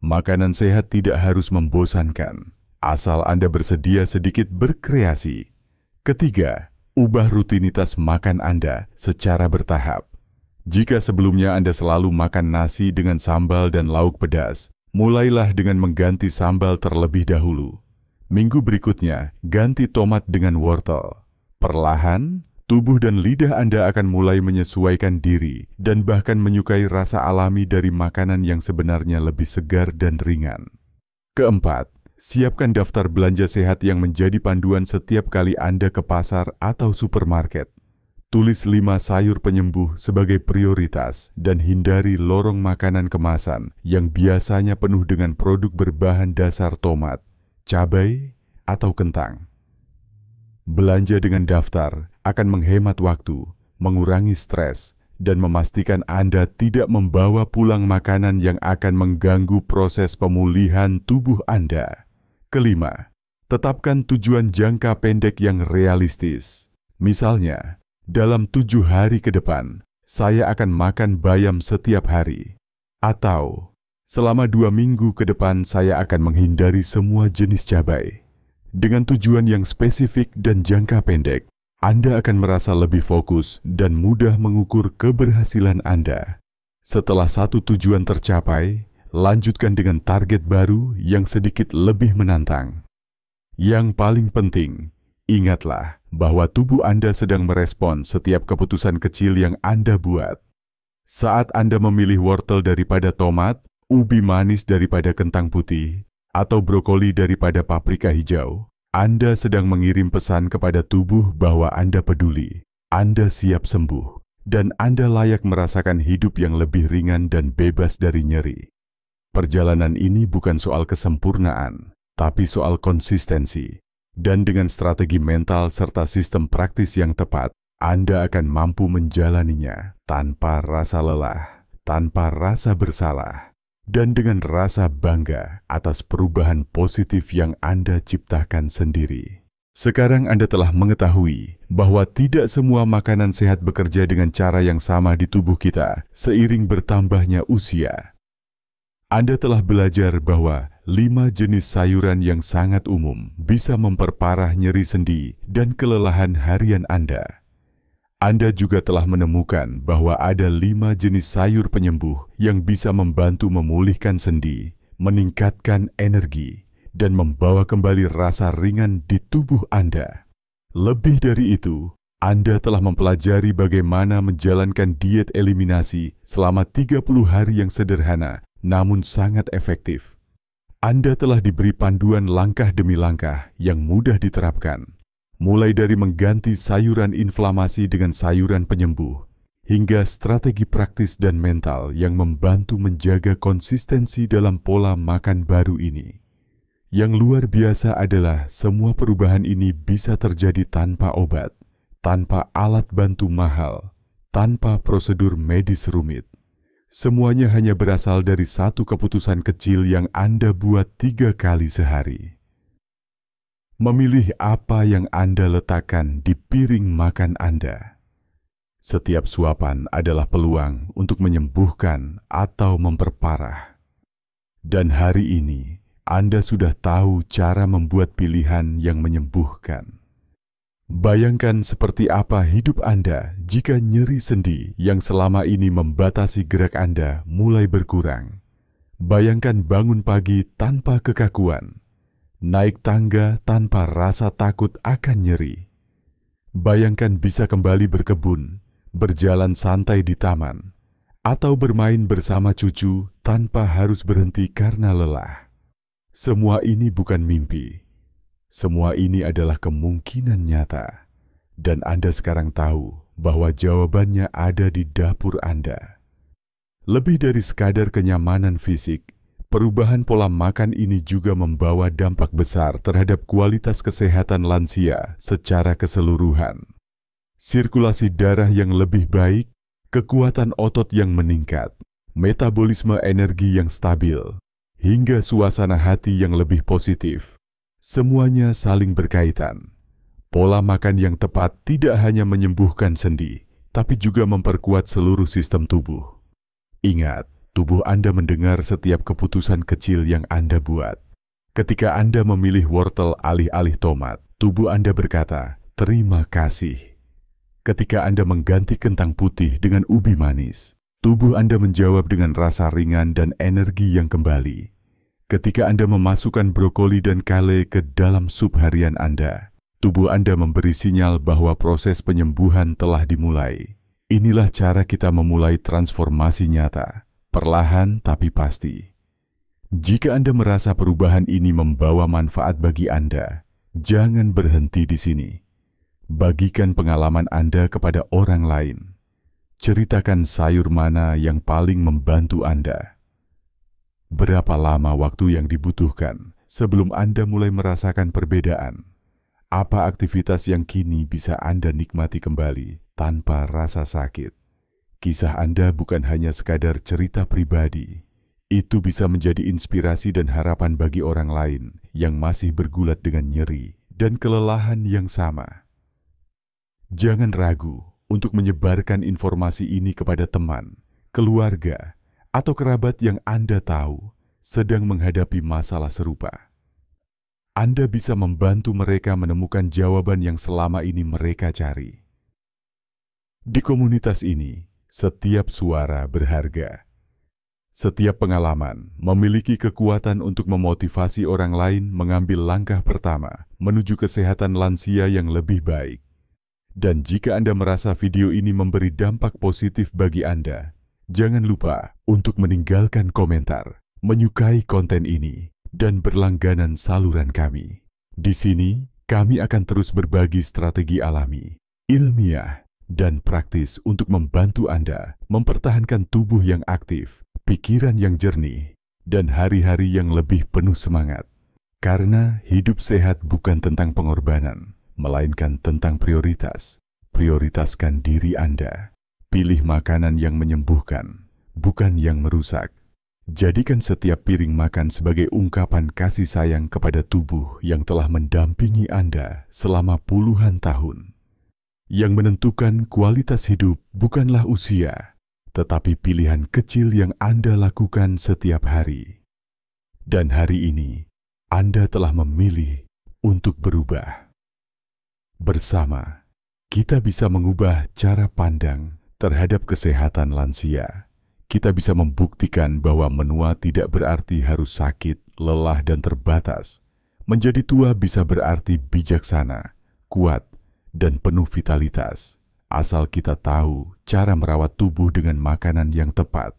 Makanan sehat tidak harus membosankan, asal Anda bersedia sedikit berkreasi. Ketiga, ubah rutinitas makan Anda secara bertahap. Jika sebelumnya Anda selalu makan nasi dengan sambal dan lauk pedas, mulailah dengan mengganti sambal terlebih dahulu. Minggu berikutnya, ganti tomat dengan wortel. Perlahan, tubuh dan lidah Anda akan mulai menyesuaikan diri dan bahkan menyukai rasa alami dari makanan yang sebenarnya lebih segar dan ringan. Keempat, siapkan daftar belanja sehat yang menjadi panduan setiap kali Anda ke pasar atau supermarket. Tulis 5 sayur penyembuh sebagai prioritas dan hindari lorong makanan kemasan yang biasanya penuh dengan produk berbahan dasar tomat, cabai, atau kentang. Belanja dengan daftar akan menghemat waktu, mengurangi stres, dan memastikan Anda tidak membawa pulang makanan yang akan mengganggu proses pemulihan tubuh Anda. Kelima, tetapkan tujuan jangka pendek yang realistis. Misalnya, dalam 7 hari ke depan, saya akan makan bayam setiap hari. Atau, selama 2 minggu ke depan saya akan menghindari semua jenis cabai. Dengan tujuan yang spesifik dan jangka pendek, Anda akan merasa lebih fokus dan mudah mengukur keberhasilan Anda. Setelah satu tujuan tercapai, lanjutkan dengan target baru yang sedikit lebih menantang. Yang paling penting, ingatlah bahwa tubuh Anda sedang merespon setiap keputusan kecil yang Anda buat. Saat Anda memilih wortel daripada tomat, ubi manis daripada kentang putih, atau brokoli daripada paprika hijau, Anda sedang mengirim pesan kepada tubuh bahwa Anda peduli, Anda siap sembuh, dan Anda layak merasakan hidup yang lebih ringan dan bebas dari nyeri. Perjalanan ini bukan soal kesempurnaan, tapi soal konsistensi. Dan dengan strategi mental serta sistem praktis yang tepat, Anda akan mampu menjalaninya tanpa rasa lelah, tanpa rasa bersalah, dan dengan rasa bangga atas perubahan positif yang Anda ciptakan sendiri. Sekarang Anda telah mengetahui bahwa tidak semua makanan sehat bekerja dengan cara yang sama di tubuh kita seiring bertambahnya usia. Anda telah belajar bahwa 5 jenis sayuran yang sangat umum bisa memperparah nyeri sendi dan kelelahan harian Anda. Anda juga telah menemukan bahwa ada 5 jenis sayur penyembuh yang bisa membantu memulihkan sendi, meningkatkan energi, dan membawa kembali rasa ringan di tubuh Anda. Lebih dari itu, Anda telah mempelajari bagaimana menjalankan diet eliminasi selama 30 hari yang sederhana namun sangat efektif. Anda telah diberi panduan langkah demi langkah yang mudah diterapkan, mulai dari mengganti sayuran inflamasi dengan sayuran penyembuh, hingga strategi praktis dan mental yang membantu menjaga konsistensi dalam pola makan baru ini. Yang luar biasa adalah semua perubahan ini bisa terjadi tanpa obat, tanpa alat bantu mahal, tanpa prosedur medis rumit. Semuanya hanya berasal dari satu keputusan kecil yang Anda buat 3 kali sehari. Memilih apa yang Anda letakkan di piring makan Anda. Setiap suapan adalah peluang untuk menyembuhkan atau memperparah. Dan hari ini, Anda sudah tahu cara membuat pilihan yang menyembuhkan. Bayangkan seperti apa hidup Anda jika nyeri sendi yang selama ini membatasi gerak Anda mulai berkurang. Bayangkan bangun pagi tanpa kekakuan, naik tangga tanpa rasa takut akan nyeri. Bayangkan bisa kembali berkebun, berjalan santai di taman, atau bermain bersama cucu tanpa harus berhenti karena lelah. Semua ini bukan mimpi. Semua ini adalah kemungkinan nyata, dan Anda sekarang tahu bahwa jawabannya ada di dapur Anda. Lebih dari sekadar kenyamanan fisik, perubahan pola makan ini juga membawa dampak besar terhadap kualitas kesehatan lansia secara keseluruhan. Sirkulasi darah yang lebih baik, kekuatan otot yang meningkat, metabolisme energi yang stabil, hingga suasana hati yang lebih positif. Semuanya saling berkaitan. Pola makan yang tepat tidak hanya menyembuhkan sendi, tapi juga memperkuat seluruh sistem tubuh. Ingat, tubuh Anda mendengar setiap keputusan kecil yang Anda buat. Ketika Anda memilih wortel alih-alih tomat, tubuh Anda berkata, "Terima kasih." Ketika Anda mengganti kentang putih dengan ubi manis, tubuh Anda menjawab dengan rasa ringan dan energi yang kembali. Ketika Anda memasukkan brokoli dan kale ke dalam sup harian Anda, tubuh Anda memberi sinyal bahwa proses penyembuhan telah dimulai. Inilah cara kita memulai transformasi nyata, perlahan tapi pasti. Jika Anda merasa perubahan ini membawa manfaat bagi Anda, jangan berhenti di sini. Bagikan pengalaman Anda kepada orang lain. Ceritakan sayur mana yang paling membantu Anda. Berapa lama waktu yang dibutuhkan sebelum Anda mulai merasakan perbedaan? Apa aktivitas yang kini bisa Anda nikmati kembali tanpa rasa sakit? Kisah Anda bukan hanya sekadar cerita pribadi. Itu bisa menjadi inspirasi dan harapan bagi orang lain yang masih bergulat dengan nyeri dan kelelahan yang sama. Jangan ragu untuk menyebarkan informasi ini kepada teman, keluarga, atau kerabat yang Anda tahu sedang menghadapi masalah serupa. Anda bisa membantu mereka menemukan jawaban yang selama ini mereka cari. Di komunitas ini, setiap suara berharga. Setiap pengalaman memiliki kekuatan untuk memotivasi orang lain mengambil langkah pertama menuju kesehatan lansia yang lebih baik. Dan jika Anda merasa video ini memberi dampak positif bagi Anda, jangan lupa untuk meninggalkan komentar, menyukai konten ini, dan berlangganan saluran kami. Di sini, kami akan terus berbagi strategi alami, ilmiah, dan praktis untuk membantu Anda mempertahankan tubuh yang aktif, pikiran yang jernih, dan hari-hari yang lebih penuh semangat. Karena hidup sehat bukan tentang pengorbanan, melainkan tentang prioritas. Prioritaskan diri Anda. Pilih makanan yang menyembuhkan, bukan yang merusak. Jadikan setiap piring makan sebagai ungkapan kasih sayang kepada tubuh yang telah mendampingi Anda selama puluhan tahun. Yang menentukan kualitas hidup bukanlah usia, tetapi pilihan kecil yang Anda lakukan setiap hari. Dan hari ini, Anda telah memilih untuk berubah. Bersama, kita bisa mengubah cara pandang terhadap kesehatan lansia. Kita bisa membuktikan bahwa menua tidak berarti harus sakit, lelah, dan terbatas. Menjadi tua bisa berarti bijaksana, kuat, dan penuh vitalitas. Asal kita tahu cara merawat tubuh dengan makanan yang tepat.